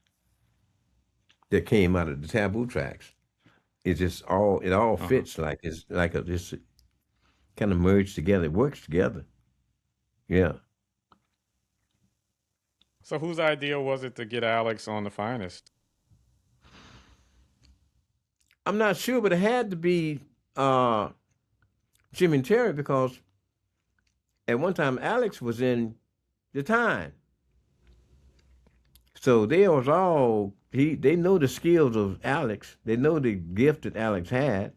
that came out of the Tabu tracks, it all fits like it's like just kind of merged together. It works together. Yeah. So whose idea was it to get Alex on The Finest? I'm not sure, but it had to be Jimmy and Terry because at one time Alex was in the Time. So they was all they know the skills of Alex. They know the gift that Alex had.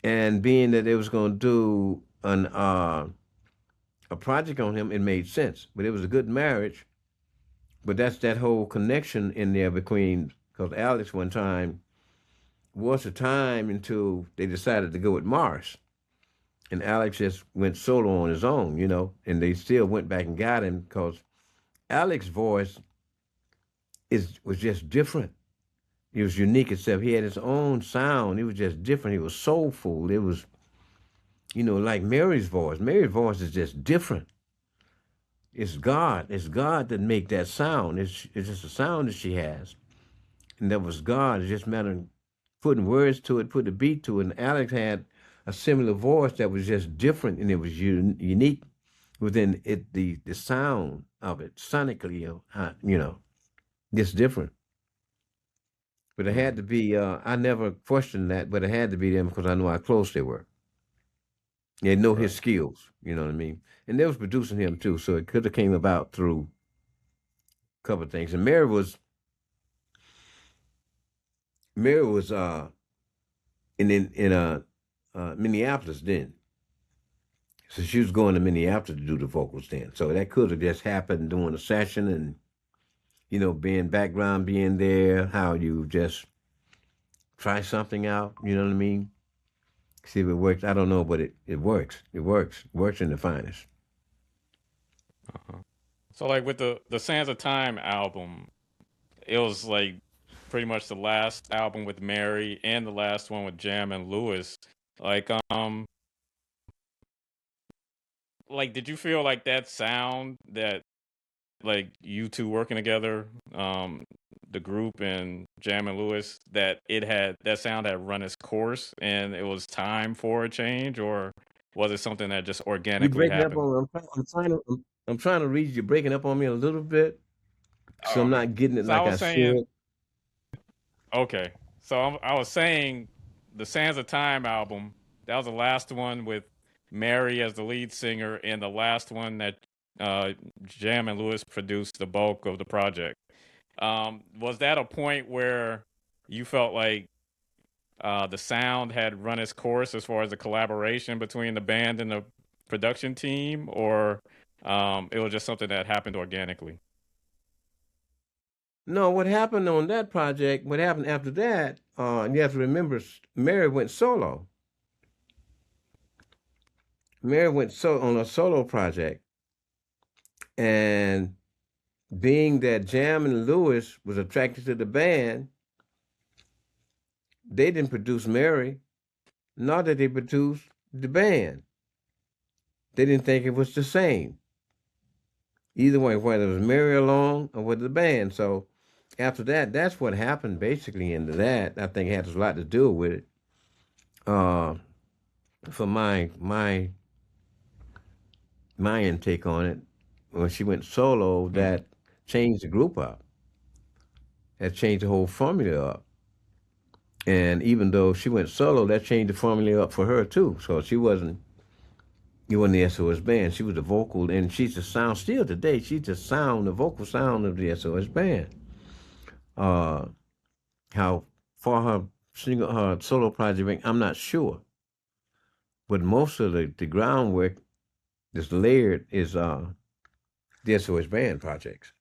And being that they was gonna do a project on him, it made sense. But it was a good marriage. But that's that whole connection in there between because Alex one time was a time until they decided to go with Mars. And Alex just went solo on his own, and they still went back and got him because Alex's voice was just different. He was unique except he had his own sound. He was just different. He was soulful. It was, like Mary's voice. Mary's voice is just different. It's God. It's God that make that sound. It's just a sound that she has. And that was God. It just mattered putting words to it, put a beat to it. And Alex had a similar voice that was just different and it was unique within it, the sound of it, sonically, just different. But it had to be, I never questioned that, but it had to be them because I know how close they were. They know his skills, you know what I mean? And they was producing him too, so it could have came about through a couple of things. And Mary was in Minneapolis then. So she was going to Minneapolis to do the vocals then. So that could have just happened during the session and, being background, being there, how you just try something out, you know what I mean? See if it works. I don't know, but it works. It works. It works in The Finest. So like with the Sands of Time album, it was like pretty much the last album with Mary and the last one with Jam and Lewis. Like did you feel like that sound that like you two working together, the group and Jam and Lewis, that sound had run its course and it was time for a change, or was it something that just You organically breaking up happened? on I'm trying to read you breaking up on me a little bit, so Oh, I'm okay. not getting it So I like I was saying, should. okay. So I was saying the Sands of Time album, that was the last one with Mary as the lead singer and the last one that Jam and Lewis produced the bulk of the project. Was that a point where you felt like the sound had run its course as far as the collaboration between the band and the production team, or it was just something that happened organically? No, what happened on that project? What happened after that? You have to remember, Mary went solo. Mary went on a solo project, and being that Jam and Lewis was attracted to the band, they didn't produce Mary, nor did they produce the band. They didn't think it was the same. Either way, whether it was Mary alone or with the band. So after that, that's what happened basically into that. I think it had a lot to do with it. For my intake on it, when she went solo, that changed the group up. that changed the whole formula up. And even though she went solo, that changed the formula up for her too. So she wasn't the S.O.S band. She was the vocal, and she's the sound still today. She's the sound, the vocal sound of the S.O.S band. How far her solo project went, I'm not sure. But most of the groundwork that's layered is the S.O.S band projects.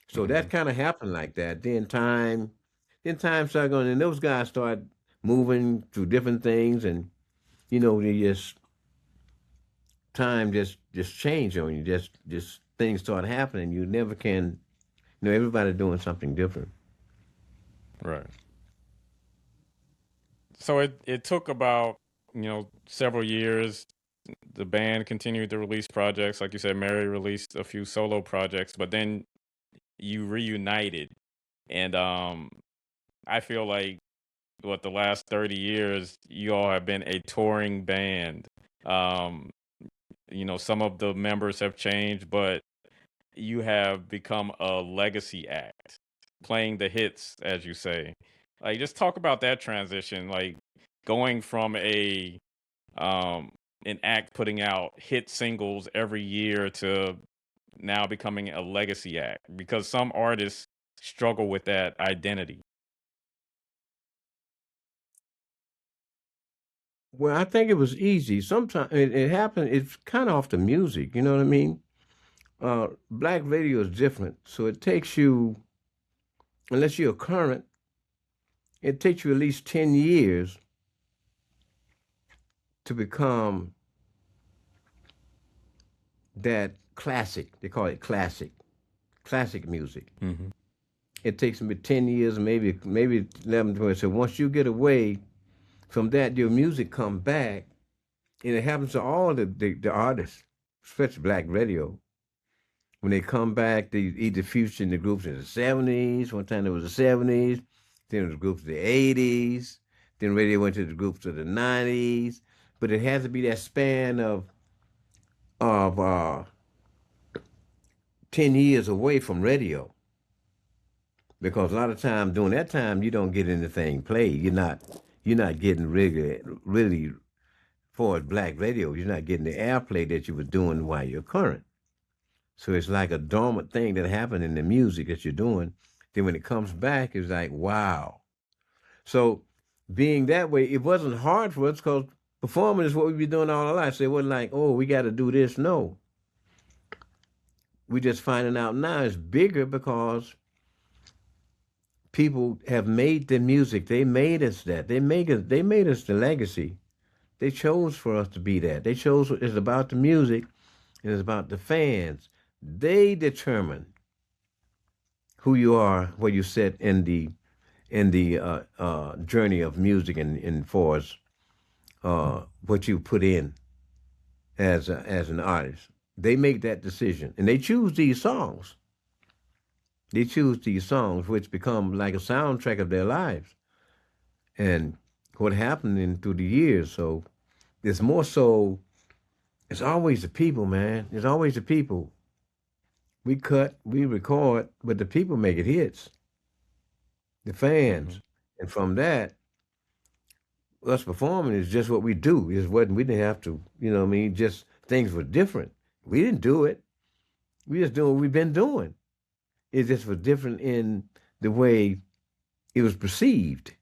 So that kind of happened like that. Then time started going, and those guys started moving through different things, and they just time just changed on you. Just things start happening. You never can, everybody doing something different. Right. So it took about, several years. The band continued to release projects. Like you said, Mary released a few solo projects, but then you reunited. And I feel like the last 30 years, you all have been a touring band. Um, some of the members have changed, but you have become a legacy act, playing the hits, as you say. Like, just talk about that transition, like going from um an act putting out hit singles every year to now becoming a legacy act, because some artists struggle with that identity. Well, I think it was easy. Sometimes it happened. It's kind of off the music. You know what I mean? Black radio is different, so it takes you, unless you're current, it takes you at least 10 years to become that classic. They call it classic music. Mm-hmm. It takes me 10 years, maybe 11, 12. So once you get away from that, your music come back, and it happens to all the artists, especially black radio. When they come back, they either feature in the groups in the 70s. One time it was the 70s. Then it was groups of the 80s. Then radio went to the groups of the 90s. But it has to be that span of 10 years away from radio. Because a lot of times during that time, you don't get anything played. You're not getting really, for black radio, you're not getting the airplay that you were doing while you're current. So it's like a dormant thing that happened in the music that you're doing. Then when it comes back, it's like, wow. So being that way, it wasn't hard for us because performing is what we've been doing all our life. So it wasn't like, oh, we got to do this. No. We're just finding out now it's bigger because people have made the music. They made us that. They made us the legacy. They chose for us to be that. They chose it's about the music and it's about the fans. They determine who you are, where you sit in the journey of music, and for us, what you put in as an artist. They make that decision, and they choose these songs. They choose these songs, which become like a soundtrack of their lives, and what happened through the years. So it's more so. It's always the people, man. It's always the people. We cut, we record, but the people make it hits. The fans. Mm-hmm. And from that, us performing is just what we do. We didn't have to, just things were different. We didn't do it. We just doing what we've been doing. It just was different in the way it was perceived,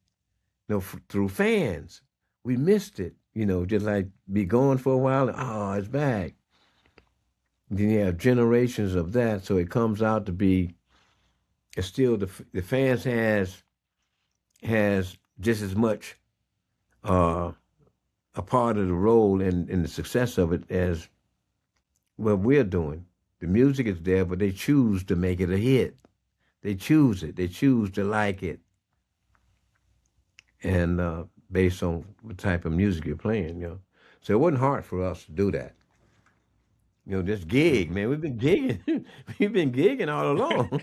through fans. We missed it, just like be gone for a while, and, oh, it's back. Then you have generations of that, so it comes out to be, it's still the fans has just as much a part of the role in the success of it as what we're doing. The music is there, but they choose to make it a hit. They choose it. They choose to like it, and based on what type of music you're playing, So it wasn't hard for us to do that. Just gig, man. We've been gigging. We've been gigging all along.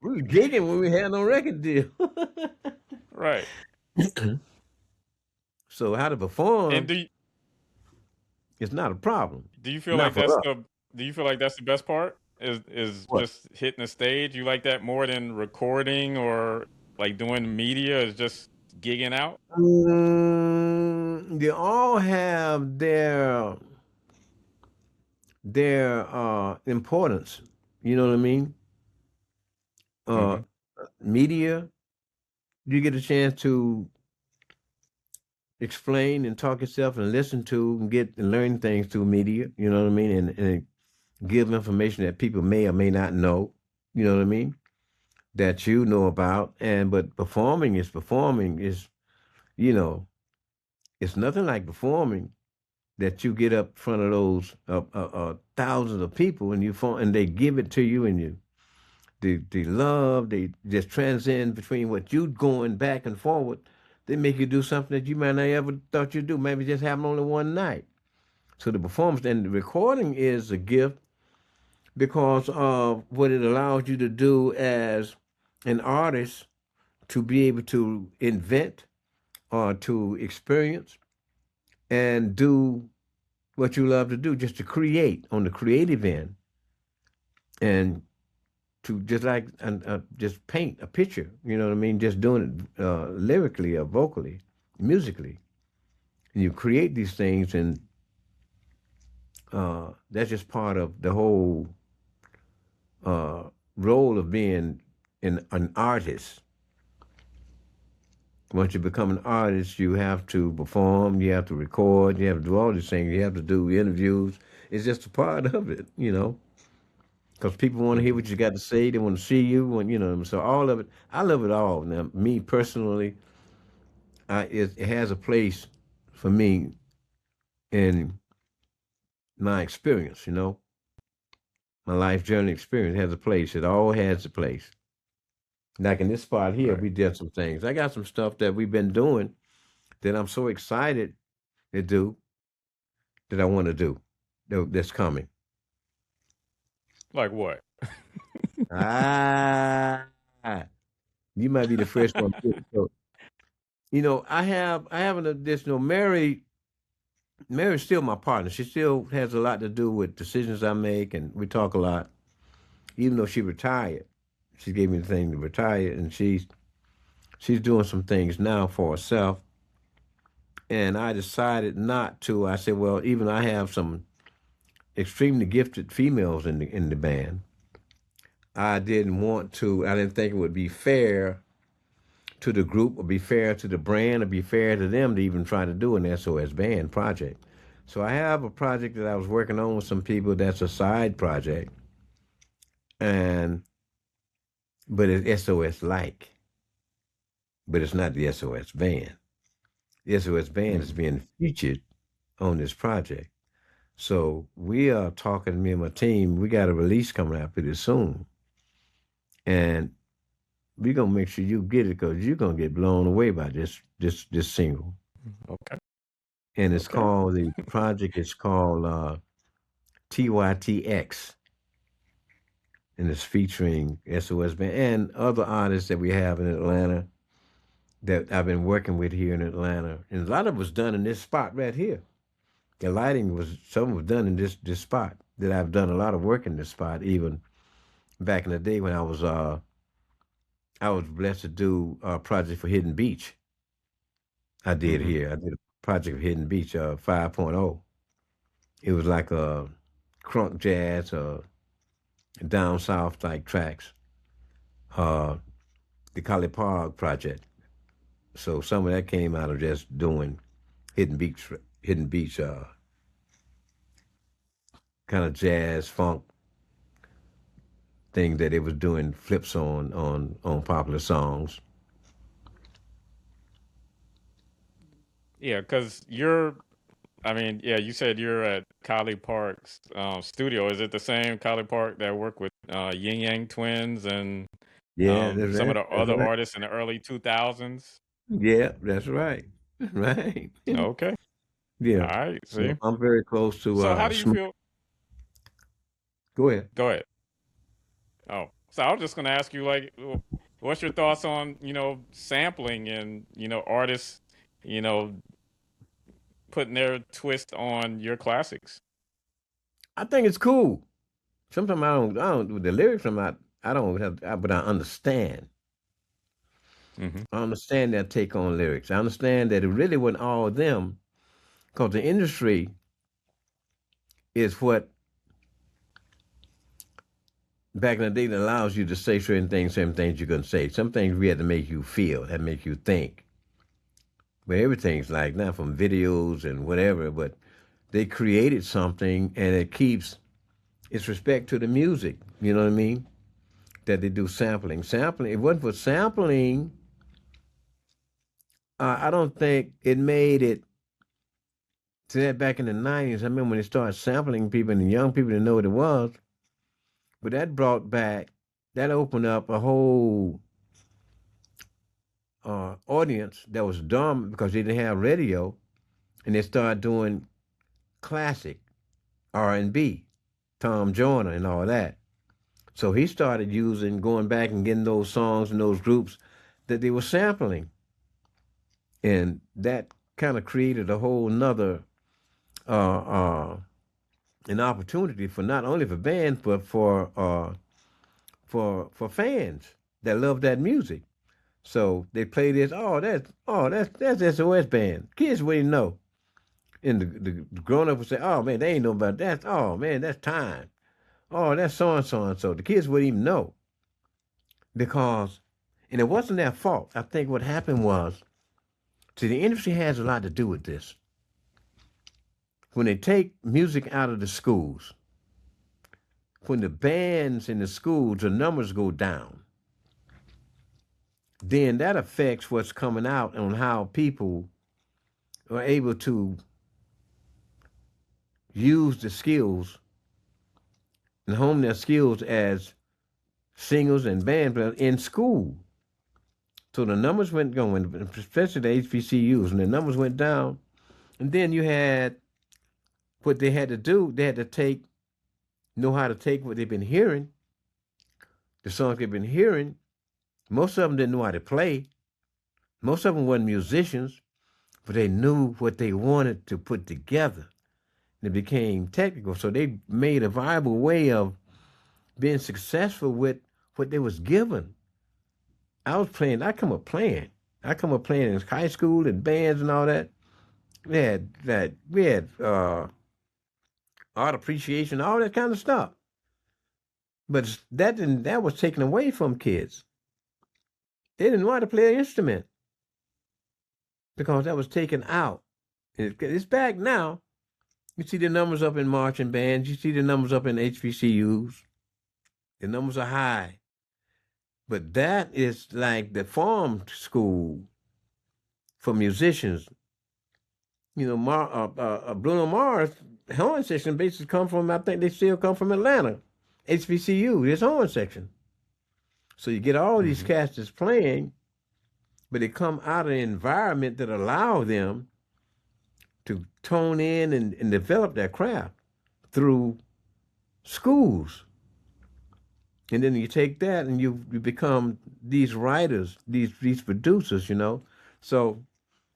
We were gigging when we had no record deal. Right. So how to perform? And it's not a problem. Do you feel like that's the best part? Is What? just hitting the stage? You like that more than recording or like doing media? Is just gigging out? They all have their importance. You know what I mean? Uh, Hmm. Media, you get a chance to explain and talk yourself and listen to and get and learn things through media. You know what I mean? And give information that people may or may not know. You know what I mean? That you know about. And but performing is, you know, it's nothing like performing that you get up in front of those thousands of people and and they give it to you and you the love they just transcend between what you going back and forward. They make you do something that you might not ever thought you'd do. Maybe just happen only one night. So the performance and the recording is a gift because of what it allows you to do as an artist to be able to invent or to experience and do what you love to do, just to create on the creative end and to just like just paint a picture. You know what I mean? Just doing it lyrically or vocally, musically. And you create these things, and that's just part of the whole uh, role of being an artist. Once you become an artist, you have to perform, you have to record, you have to do all these things, you have to do interviews. It's just a part of it, you know, because people want to hear Hmm. what you got to say. They want to see you, when you know. So all of it, I love it all. Now, me personally, it has a place for me in my experience. You know, my life journey experience has a place. It all has a place. Like in this spot here, Right. we did some things. I got some stuff that we've been doing that I'm so excited to do that I want to do. That's coming. Like what? Ah, you might be the first one. So, you know, I have an additional Mary. Mary's still my partner. She still has a lot to do with decisions I make, and we talk a lot. Even though she retired, she gave me the thing to retire, and she's doing some things now for herself. And I decided not to. I said, well, even I have some extremely gifted females in the band. I didn't want to. I didn't think it would be fair to the group, or be fair to the brand, or be fair to them to even try to do an SOS band project. So I have a project that I was working on with some people that's a side project, and but it's SOS like, but it's not the SOS band. The SOS band is Hmm. being featured on this project. So we are talking, me and my team, we got a release coming out pretty soon. And we're gonna make sure you get it because you're gonna get blown away by this single. Okay. And it's Okay. called the project is called TYTX, and it's featuring SOS Band and other artists that we have in Atlanta that I've been working with here in Atlanta. And a lot of it was done in this spot right here. The lighting was some was done in this spot. That I've done a lot of work in this spot, even back in the day when I was blessed to do a project for Hidden Beach. I did Hmm. here. I did a project for Hidden Beach 5.0. It was like a crunk jazz, down south like tracks. Uh, the College Park project. So some of that came out of just doing hidden beach, kind of jazz funk thing that it was doing flips on popular songs. Yeah, because I mean, yeah, you said you're at Collie Park's studio. Is it the same Collie Park that worked with Yin Yang Twins and Yeah, that's some of right. the That's other right. artists in the early 2000s? Yeah, that's right. Right. Okay. All Yeah. right. See. So I'm very close to So how do you Smooth. feel? Go ahead. Go ahead. Oh, so I was just going to ask you, like, what's your thoughts on, sampling and, artists, you know, putting their twist on your classics? I think it's cool. Sometimes the lyrics I'm not, I don't have, but I understand. Mm-hmm. I understand their take on lyrics. I understand that it really wasn't all of them, because the industry is what back in the day that allows you to say certain things you can say. Some things we had to make you feel, that make you think. But everything's like now from videos and whatever, but they created something and it keeps its respect to the music. You know what I mean? That they do sampling. Sampling, if it wasn't for sampling, I don't think it made it to that back in the 90s. I remember when they started sampling people and the young people didn't know what it was. But that brought back, that opened up a whole audience that was dumb because they didn't have radio, and they started doing classic R&B, Tom Joyner and all that. So he started going back and getting those songs and those groups that they were sampling. And that kind of created a whole nother uh, uh, an opportunity for not only for bands but for fans that love that music. So they play this. That's S.O.S. band. Kids wouldn't know, and the grown up would say, "Oh man, they ain't know about that. Oh man, that's time. Oh, that's so and so and so." The kids wouldn't even know because, and it wasn't their fault. I think what happened was, see, the industry has a lot to do with this. When they take music out of the schools, when the bands in the schools, the numbers go down, then that affects what's coming out on how people are able to use the skills and hone their skills as singers and band players in school. So the numbers went going, especially the HBCUs, and the numbers went down. And then you had what they had to do. They had to know how to take what they've been hearing, the songs they've been hearing. Most of them didn't know how to play. Most of them weren't musicians, but they knew what they wanted to put together. And it became technical. So they made a viable way of being successful with what they was given. I come up playing. I come up playing in high school and bands and all that. We had art appreciation, all that kind of stuff. But that was taken away from kids. They didn't know how to play an instrument because that was taken out. It's back now. You see the numbers up in marching bands. You see the numbers up in HBCUs. The numbers are high. But that is like the farm school for musicians. You know, Bruno Mars horn section basically come from, I think they still come from Atlanta. HBCU, his horn section. So you get all these cats that's playing, but they come out of an environment that allow them to tone in and develop their craft through schools. And then you take that and you become these writers, these producers, you know. So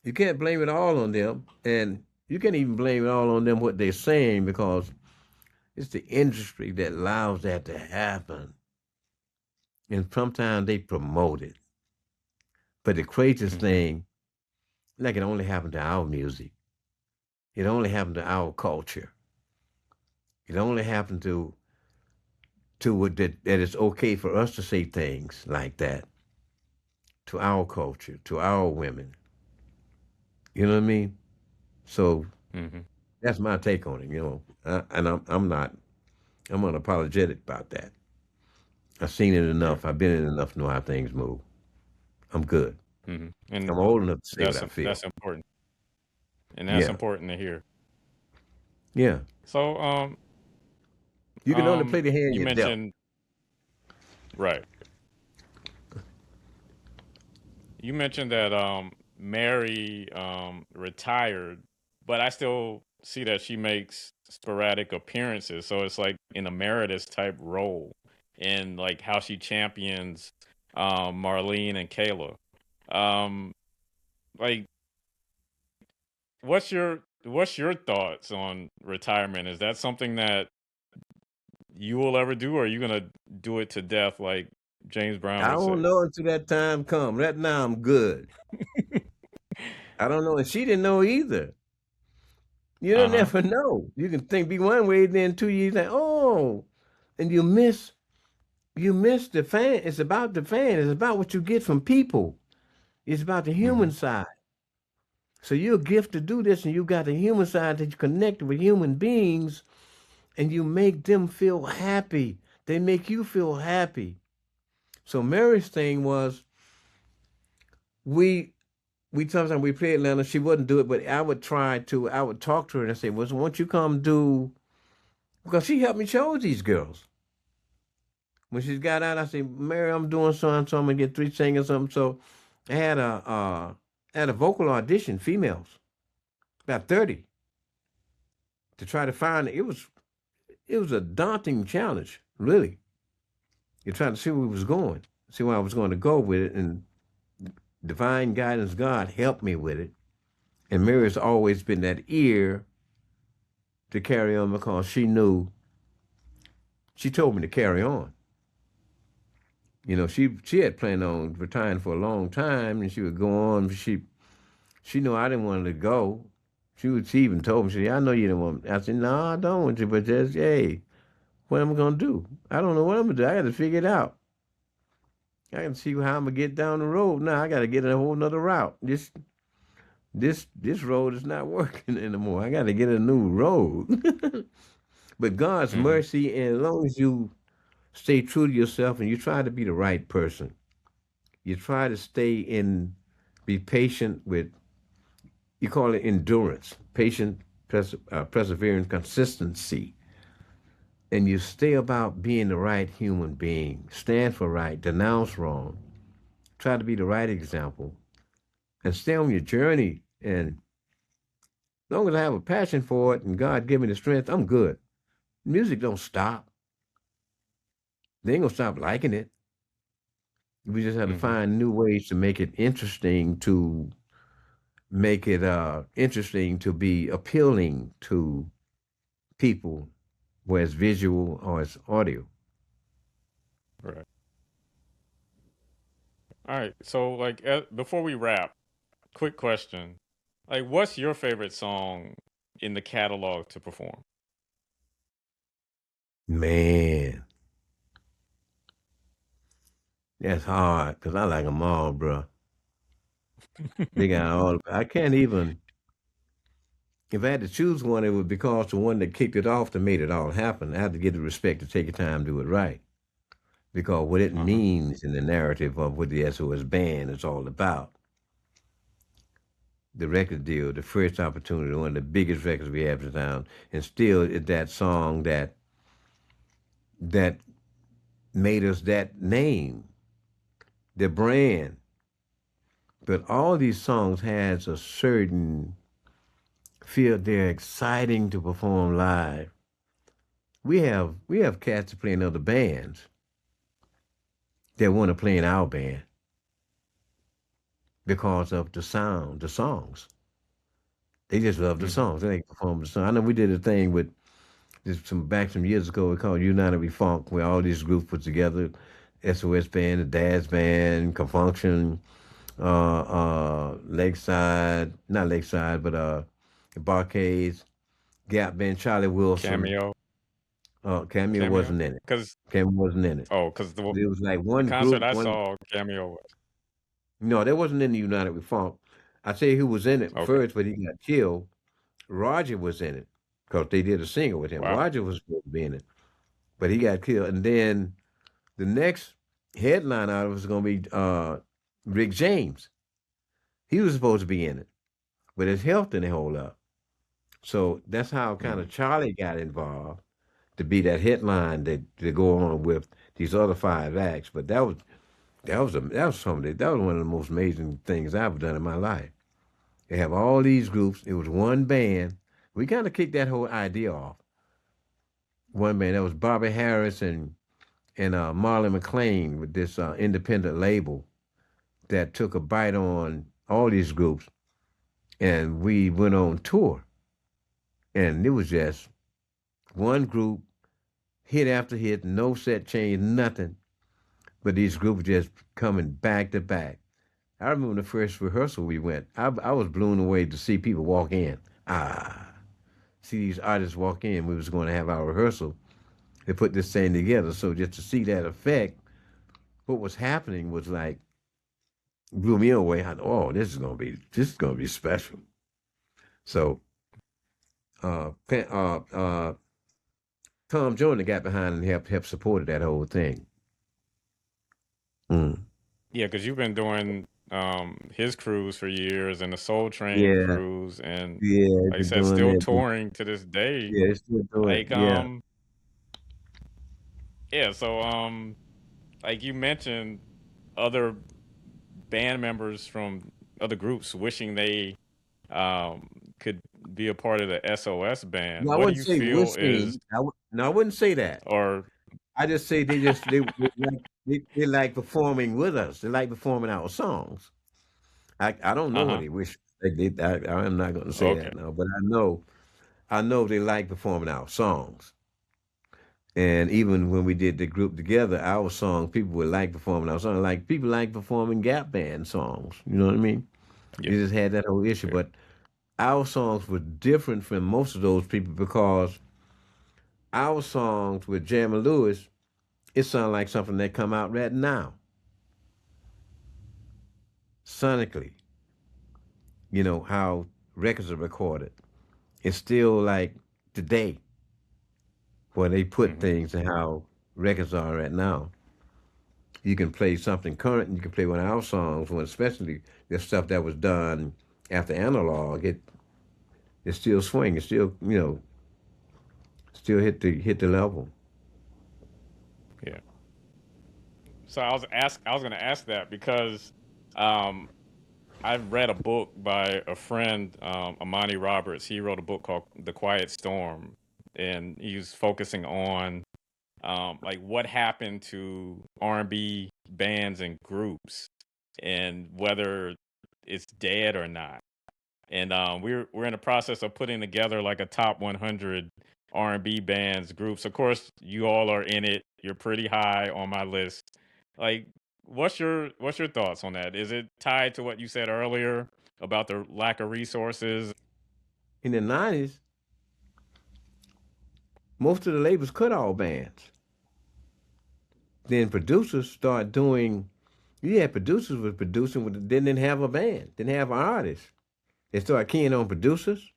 you can't blame it all on them. And you can't even blame it all on them what they're saying, because it's the industry that allows that to happen. And sometimes they promote it. But the craziest thing, like, it only happened to our music. It only happened to our culture. It only happened to that it's okay for us to say things like that to our culture, to our women. You know what I mean? So that's my take on it. You know, and I'm unapologetic about that. I've seen it enough. I've been in it enough to know how things move. I'm good. And I'm old enough to say what I feel. that's important, and that's Yeah. important to hear. Yeah. So, You can only play the hand you you're dealt. mentioned, right? You mentioned that Mary retired, but I still see that she makes sporadic appearances. So it's like an emeritus type role in like how she champions Marlene and Kayla. Um, like, what's your thoughts on retirement? Is that something that you will ever do, or are you gonna do it to death like James Brown I would don't say? know until that time come. Right now, I'm good. I don't know, and she didn't know either. You don't Uh-huh. never know. You can think be one way, then 2 years like, oh, and you miss the fan. It's about the fan. It's about what you get from people. It's about the Mm-hmm. human side. So you're a gift to do this, and you got the human side that you connect with human beings, and you make them feel happy. They make you feel happy. So Mary's thing was we sometimes we play Atlanta. She wouldn't do it, but I would talk to her and say, "Well, won't you come do?" Because she helped me chose these girls. When she got out, I said, "Mary, I'm doing so and so. I'm gonna get 3 singers, something." So I had a vocal audition, females, about 30, to try to find. It was a daunting challenge, really. You try to see where we was going, see where I was going to go with it, and divine guidance, God helped me with it. And Mary's always been that ear to carry on because she told me to carry on. She had planned on retiring for a long time, and she would go on. She knew I didn't want her to go. She even told me, she said, "I know you didn't want me." I said, "No, I don't want you, but just, hey, what am I gonna do? I don't know what I'm gonna do. I got to figure it out. I got to see how I'm gonna get down the road. Now I got to get a whole nother route. This road is not working anymore. I got to get a new road." But God's Mm-hmm. mercy, and as long as you stay true to yourself and you try to be the right person, you try to be patient with, you call it endurance, patient, perseverance, consistency, and you stay about being the right human being, stand for right, denounce wrong, try to be the right example, and stay on your journey. And as long as I have a passion for it and God give me the strength, I'm good. Music don't stop. They ain't gonna stop liking it. We just have to Mm-hmm. find new ways to make it interesting, to be appealing to people, whether it's visual or it's audio. Right. All right. So, like, before we wrap, quick question: like, what's your favorite song in the catalog to perform? Man, that's hard because I like them all, bro. They got all. I can't even. If I had to choose one, it would be because the one that kicked it off that made it all happen. I have to give the respect to take your time, do it right. Because what it Uh-huh. means in the narrative of what the S.O.S band is all about. The record deal, the first opportunity, one of the biggest records we have in town, and still it's that song that made us that name, the brand. But all these songs has a certain feel. They're exciting to perform live. We have cats that play in other bands that want to play in our band because of the sound, the songs. They just love the Mm-hmm. songs. They like perform the song. I know we did a thing with some years ago. We called United We Funk, where all these groups put together. S.O.S band, the Dad's band, Confunction, Lakeside, not Lakeside, but Barcades, Gap Band, Charlie Wilson. Cameo. Cameo Cameo. wasn't in it. Because Cameo wasn't in it. because It was like the one concert group, I one. saw, Cameo was No, that wasn't in the United We Funk. I tell you who was in it okay. first, but he got killed. Roger was in it because they did a single with him. Wow. Roger was supposed to be in it, but he got killed. And then the next headline out of it was going to be Rick James. He was supposed to be in it, but his health didn't hold up. So that's how kind Mm-hmm. of Charlie got involved to be that headline that to go on with these other 5 acts. But that was one of the most amazing things I've done in my life. They have all these groups. It was one band. We kind of kicked that whole idea off. One band that was Bobby Harris and Marlon McLean with this independent label that took a bite on all these groups, and we went on tour. And it was just one group hit after hit, no set change, nothing. But these groups just coming back to back. I remember the first rehearsal we went. I was blown away to see people walk in. See these artists walk in. We was going to have our rehearsal. They put this thing together. So just to see that effect, what was happening was like blew me away. I thought, oh, this is gonna be special. So Tom Joyner got behind and helped supported that whole thing. Mm. Yeah, because you've been doing his cruise for years and the Soul Train Yeah, cruise, and yeah, like you been said, doing still that. touring to this day. Yeah, it's still doing. Like Yeah, yeah, so like you mentioned other band members from other groups wishing they could be a part of the SOS band. no, I What do wouldn't you say feel is wishing. No, I wouldn't say that. or I just say they like performing with us. They like performing our songs. I don't know what uh-huh. they wish. I'm not going to say Okay. that now, but I know they like performing our songs. And even when we did the group together, our songs, people would like performing our songs. Like people like performing Gap Band songs. You know what I mean? Yeah. You just had that whole issue. Yeah. But our songs were different from most of those people because our songs with Jam and Lewis, it sounded like something that come out right now, sonically. You know how records are recorded. It's still like today where they put Hmm. things and how records are right now. You can play something current and you can play one of our songs, when especially the stuff that was done after analog, it still swing. It still, still hit the level. Yeah. So I was gonna ask that because um I've read a book by a friend, Amani Roberts. He wrote a book called The Quiet Storm, and he's focusing on like what happened to R&B bands and groups, and whether it's dead or not. And we're in the process of putting together like a top 100 R&B bands groups. Of course, you all are in it. You're pretty high on my list. Like, what's your thoughts on that? Is it tied to what you said earlier about the lack of resources? In the 90s, most of the labels cut all bands. Then producers start doing, you had producers was producing with, didn't have a band, didn't have an artist. They started keying on producers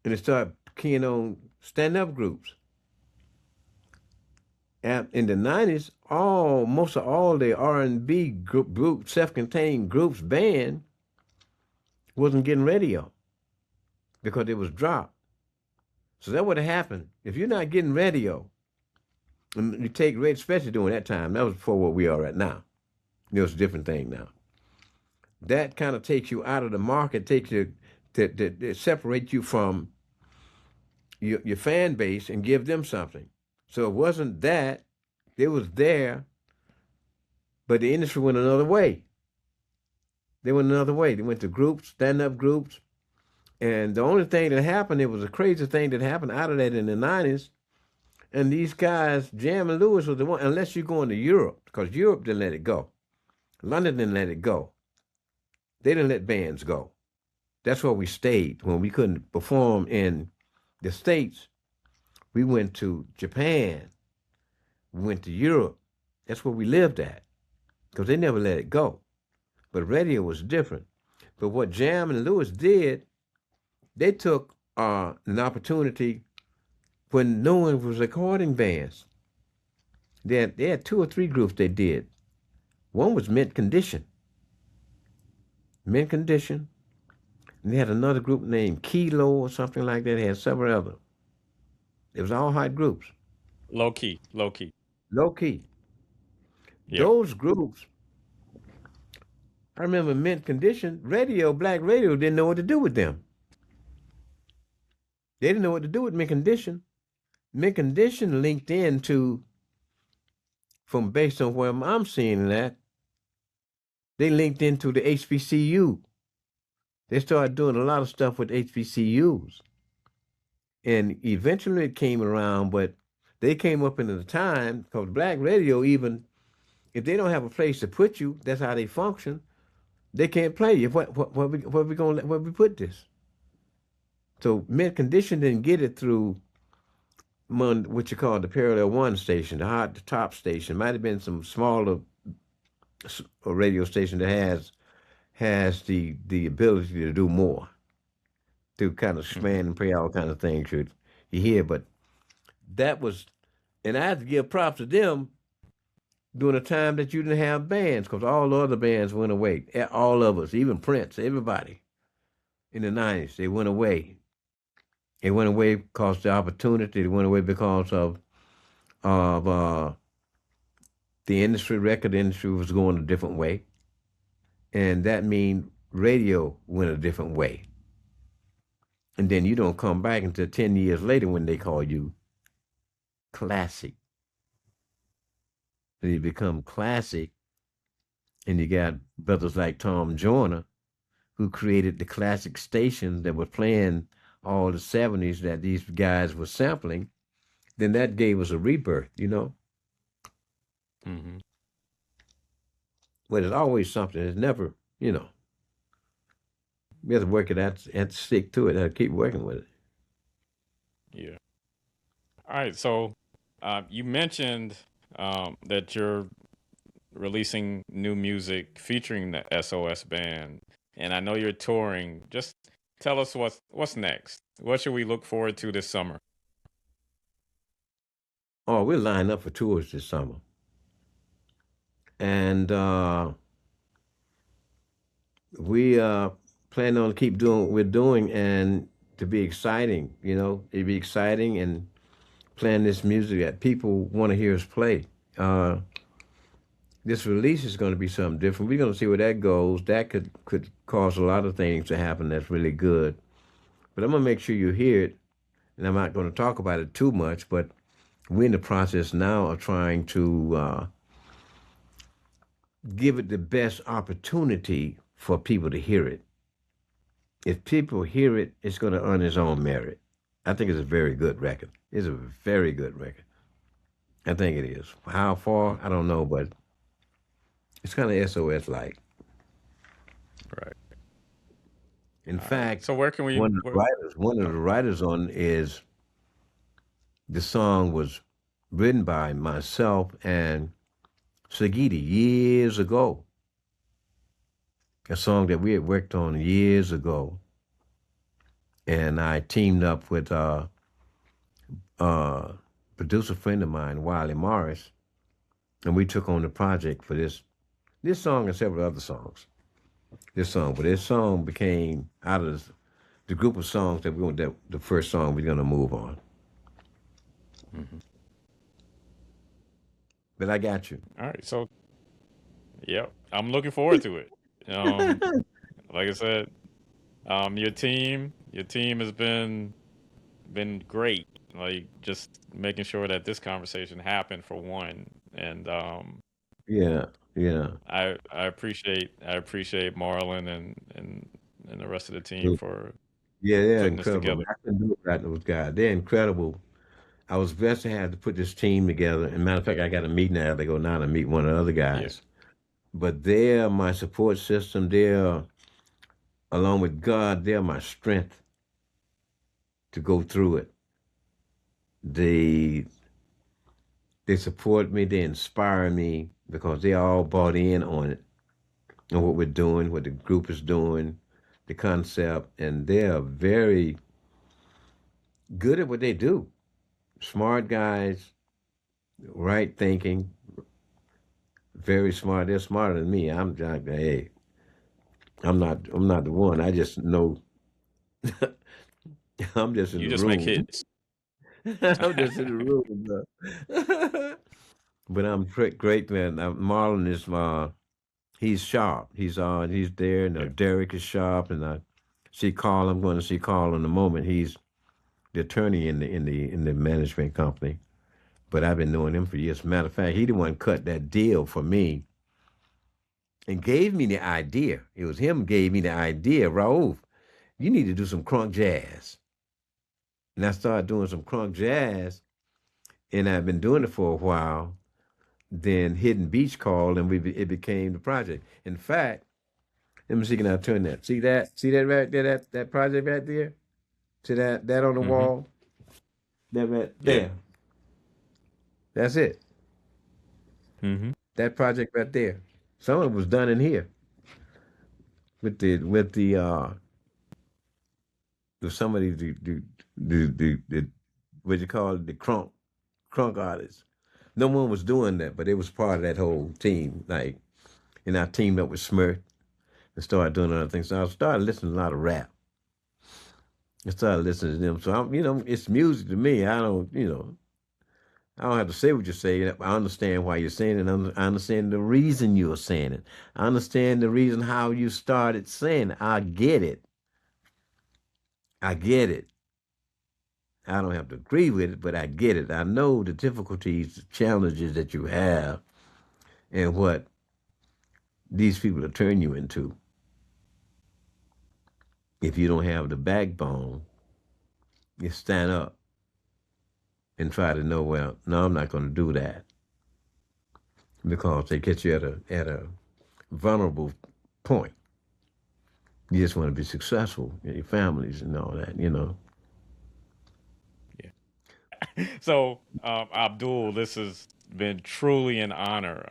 and they started keying on stand-up groups. And in the 90s, most of all the R&B group self-contained groups band wasn't getting radio because it was dropped. So that would have happened if you're not getting radio. And you take radio, especially during that time. That was before what we are right now. It's a different thing now. That kind of takes you out of the market, takes you to separate you from your fan base and give them something. So it wasn't that. It was there, but the industry went another way. They went another way. They went to groups, stand-up groups. And the only thing that happened, it was a crazy thing that happened out of that in the 90s. And these guys, Jam and Lewis was the one, unless you're going to Europe, because Europe didn't let it go. London didn't let it go. They didn't let bands go. That's where we stayed. When we couldn't perform in the States, we went to Japan. We went to Europe. That's where we lived at, because they never let it go. But radio was different. But what Jam and Lewis did, they took an opportunity when no one was recording bands. They had two or three groups they did. One was Mint Condition. Mint Condition. And they had another group named Kilo or something like that. They had several other. It was all hot groups. Low key, low key. Low key. Yeah. Those groups, I remember Mint Condition, black radio didn't know what to do with them. They didn't know what to do with Mint Condition. Mint Condition linked into, from based on where I'm seeing that, they linked into the HBCU. They started doing a lot of stuff with HBCUs. And eventually it came around, but they came up into the time because black radio, even if they don't have a place to put you, that's how they function. They can't play you. Where we put this? So mid condition didn't get it through what you call the parallel one station, the top station. Might have been some smaller radio station that has the ability to do more, to kind of span and play all kind of things you hear. But that was, and I have to give props to them during a time that you didn't have bands, because all the other bands went away. All of us, even Prince, everybody in the 90s, they went away. It went away because of the opportunity. It went away because of the industry. Record industry was going a different way, and that means radio went a different way. And then you don't come back until 10 years later when they call you classic. And you become classic, and you got brothers like Tom Joyner, who created the classic station that was playing all the 70s that these guys were sampling. Then that gave us a rebirth, you know? Mm-hmm. But it's always something. It's never, you know. We have to work it out and stick to it. I keep working with it. Yeah. All right. So you mentioned that you're releasing new music featuring the S.O.S band, and I know you're touring. Just tell us what's next. What should we look forward to this summer? Oh, we're lined up for tours this summer. And we plan on keep doing what we're doing, and to be exciting, you know, it'd be exciting, and playing this music that people want to hear us play. This release is going to be something different. We're going to see where that goes. That could cause a lot of things to happen that's really good. But I'm going to make sure you hear it, and I'm not going to talk about it too much, but we're in the process now of trying to give it the best opportunity for people to hear it. If people hear it, it's going to earn its own merit. I think it's a very good record. It's a very good record. I think it is. How far? I don't know, but it's kind of S.O.S-like. Right. In fact, so where can we? One of the writers on is, the song was written by myself and Sagiti years ago. A song that we had worked on years ago, and I teamed up with a producer friend of mine, Wiley Morris, and we took on the project for this song and several other songs. This song became, out of the group of songs that the first song we're gonna move on. Mm-hmm. But I got you. All right. So, yep, I'm looking forward to it. Like I said, your team has been great. Like, just making sure that this conversation happened, for one, and Yeah. I appreciate Marlon and the rest of the team for Yeah, putting this incredible. together. I couldn't do it without those guys. They're incredible. I was blessed to have to put this team together. And matter of fact, I got a meeting now. They go now to meet one of the other guys. But they're my support system. They're, along with God, they're my strength to go through it. They support me. They inspire me, because they all bought in on it, and what we're doing, what the group is doing, the concept, and they're very good at what they do. Smart guys, right thinking, very smart. They're smarter than me. I'm like, hey, I'm not the one. I just know. I'm just in You the just room. make hits. I'm just in the room, bro. But I'm great, man. Marlon is he's sharp. He's there. And Derek is sharp, and I see Carl. I'm going to see Carl in a moment. He's the attorney in the management company. But I've been knowing him for years. Matter of fact, he the one cut that deal for me and gave me the idea. It was him gave me the idea. Raouf, you need to do some crunk jazz. And I started doing some crunk jazz, and I've been doing it for a while. Then Hidden Beach called, and it became the project. In fact, let me see, can I turn that? See that? See that right there? That project right there? See that on the Mm-hmm. wall? That right Yeah. there. That's it. Mm-hmm. That project right there. Some of it was done in here with some of the what you call it, the crunk artists. No one was doing that, but it was part of that whole team. Like, and I teamed up with Smurf and started doing other things. So I started listening to a lot of rap. I started listening to them. So it's music to me. I don't have to say what you're saying. I understand why you're saying it. I understand the reason you're saying it. I understand the reason how you started saying it. I get it. I get it. I don't have to agree with it, but I get it. I know the difficulties, the challenges that you have, and what these people will turn you into if you don't have the backbone. You stand up and try to know, well, no, I'm not going to do that, because they get you at a vulnerable point. You just want to be successful in your families and all that. Yeah. So, Abdul, this has been truly an honor.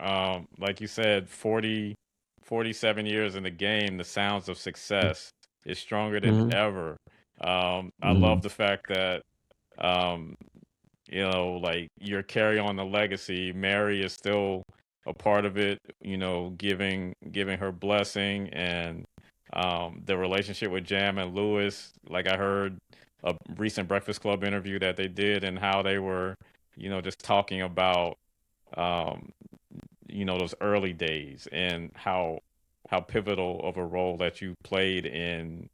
Like you said, 47 years in the game, the sounds of success is stronger than Mm-hmm. ever. I Mm-hmm. love the fact that, um, like you're carry on the legacy. Mary is still a part of it, giving her blessing, and the relationship with Jam and Lewis. Like I heard a recent Breakfast Club interview that they did, and how they were, just talking about, um, those early days, and how pivotal of a role that you played in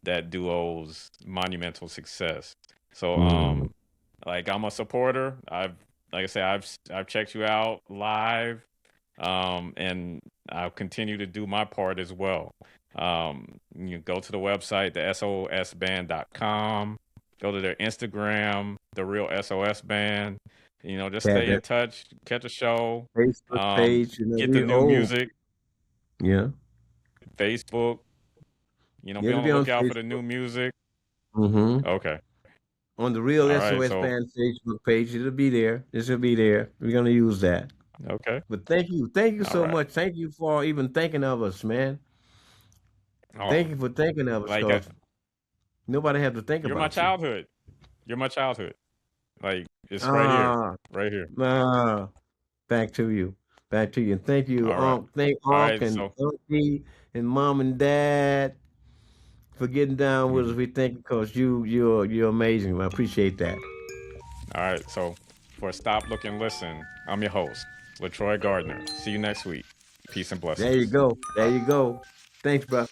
that duo's monumental success. So, Mm-hmm. like I'm a supporter. Like I said, I've checked you out live, and I'll continue to do my part as well. You go to the website, the SOSband.com. Go to their Instagram, the real SOS band. Just Had stay in that touch, catch a show, Facebook page, get the we new music, yeah. Facebook. Yeah, Be it'll on be the on lookout for the Facebook. new music. Mm-hmm. Okay. On the real All right. SOS So, Band Facebook page, it'll be there. This will be there. We're gonna use that. okay. But thank you All so right. much. Thank you for even thinking of us, man. Oh, Thank you for thinking of us, like cause nobody had to think you're my about you. childhood. You're my childhood. Like it's right here, Ah, right here. ah. Back to you. Back to you. And thank you, All right. Thank All Unc right. and So, Auntie and Mom and Dad for getting down with us. mhm. We thank you, because you're amazing. I appreciate that. All right. So, for Stop, Look, and Listen, I'm your host, LeTroy Gardner. See you next week. Peace and There you blessings. go. There you go. Thanks, bro.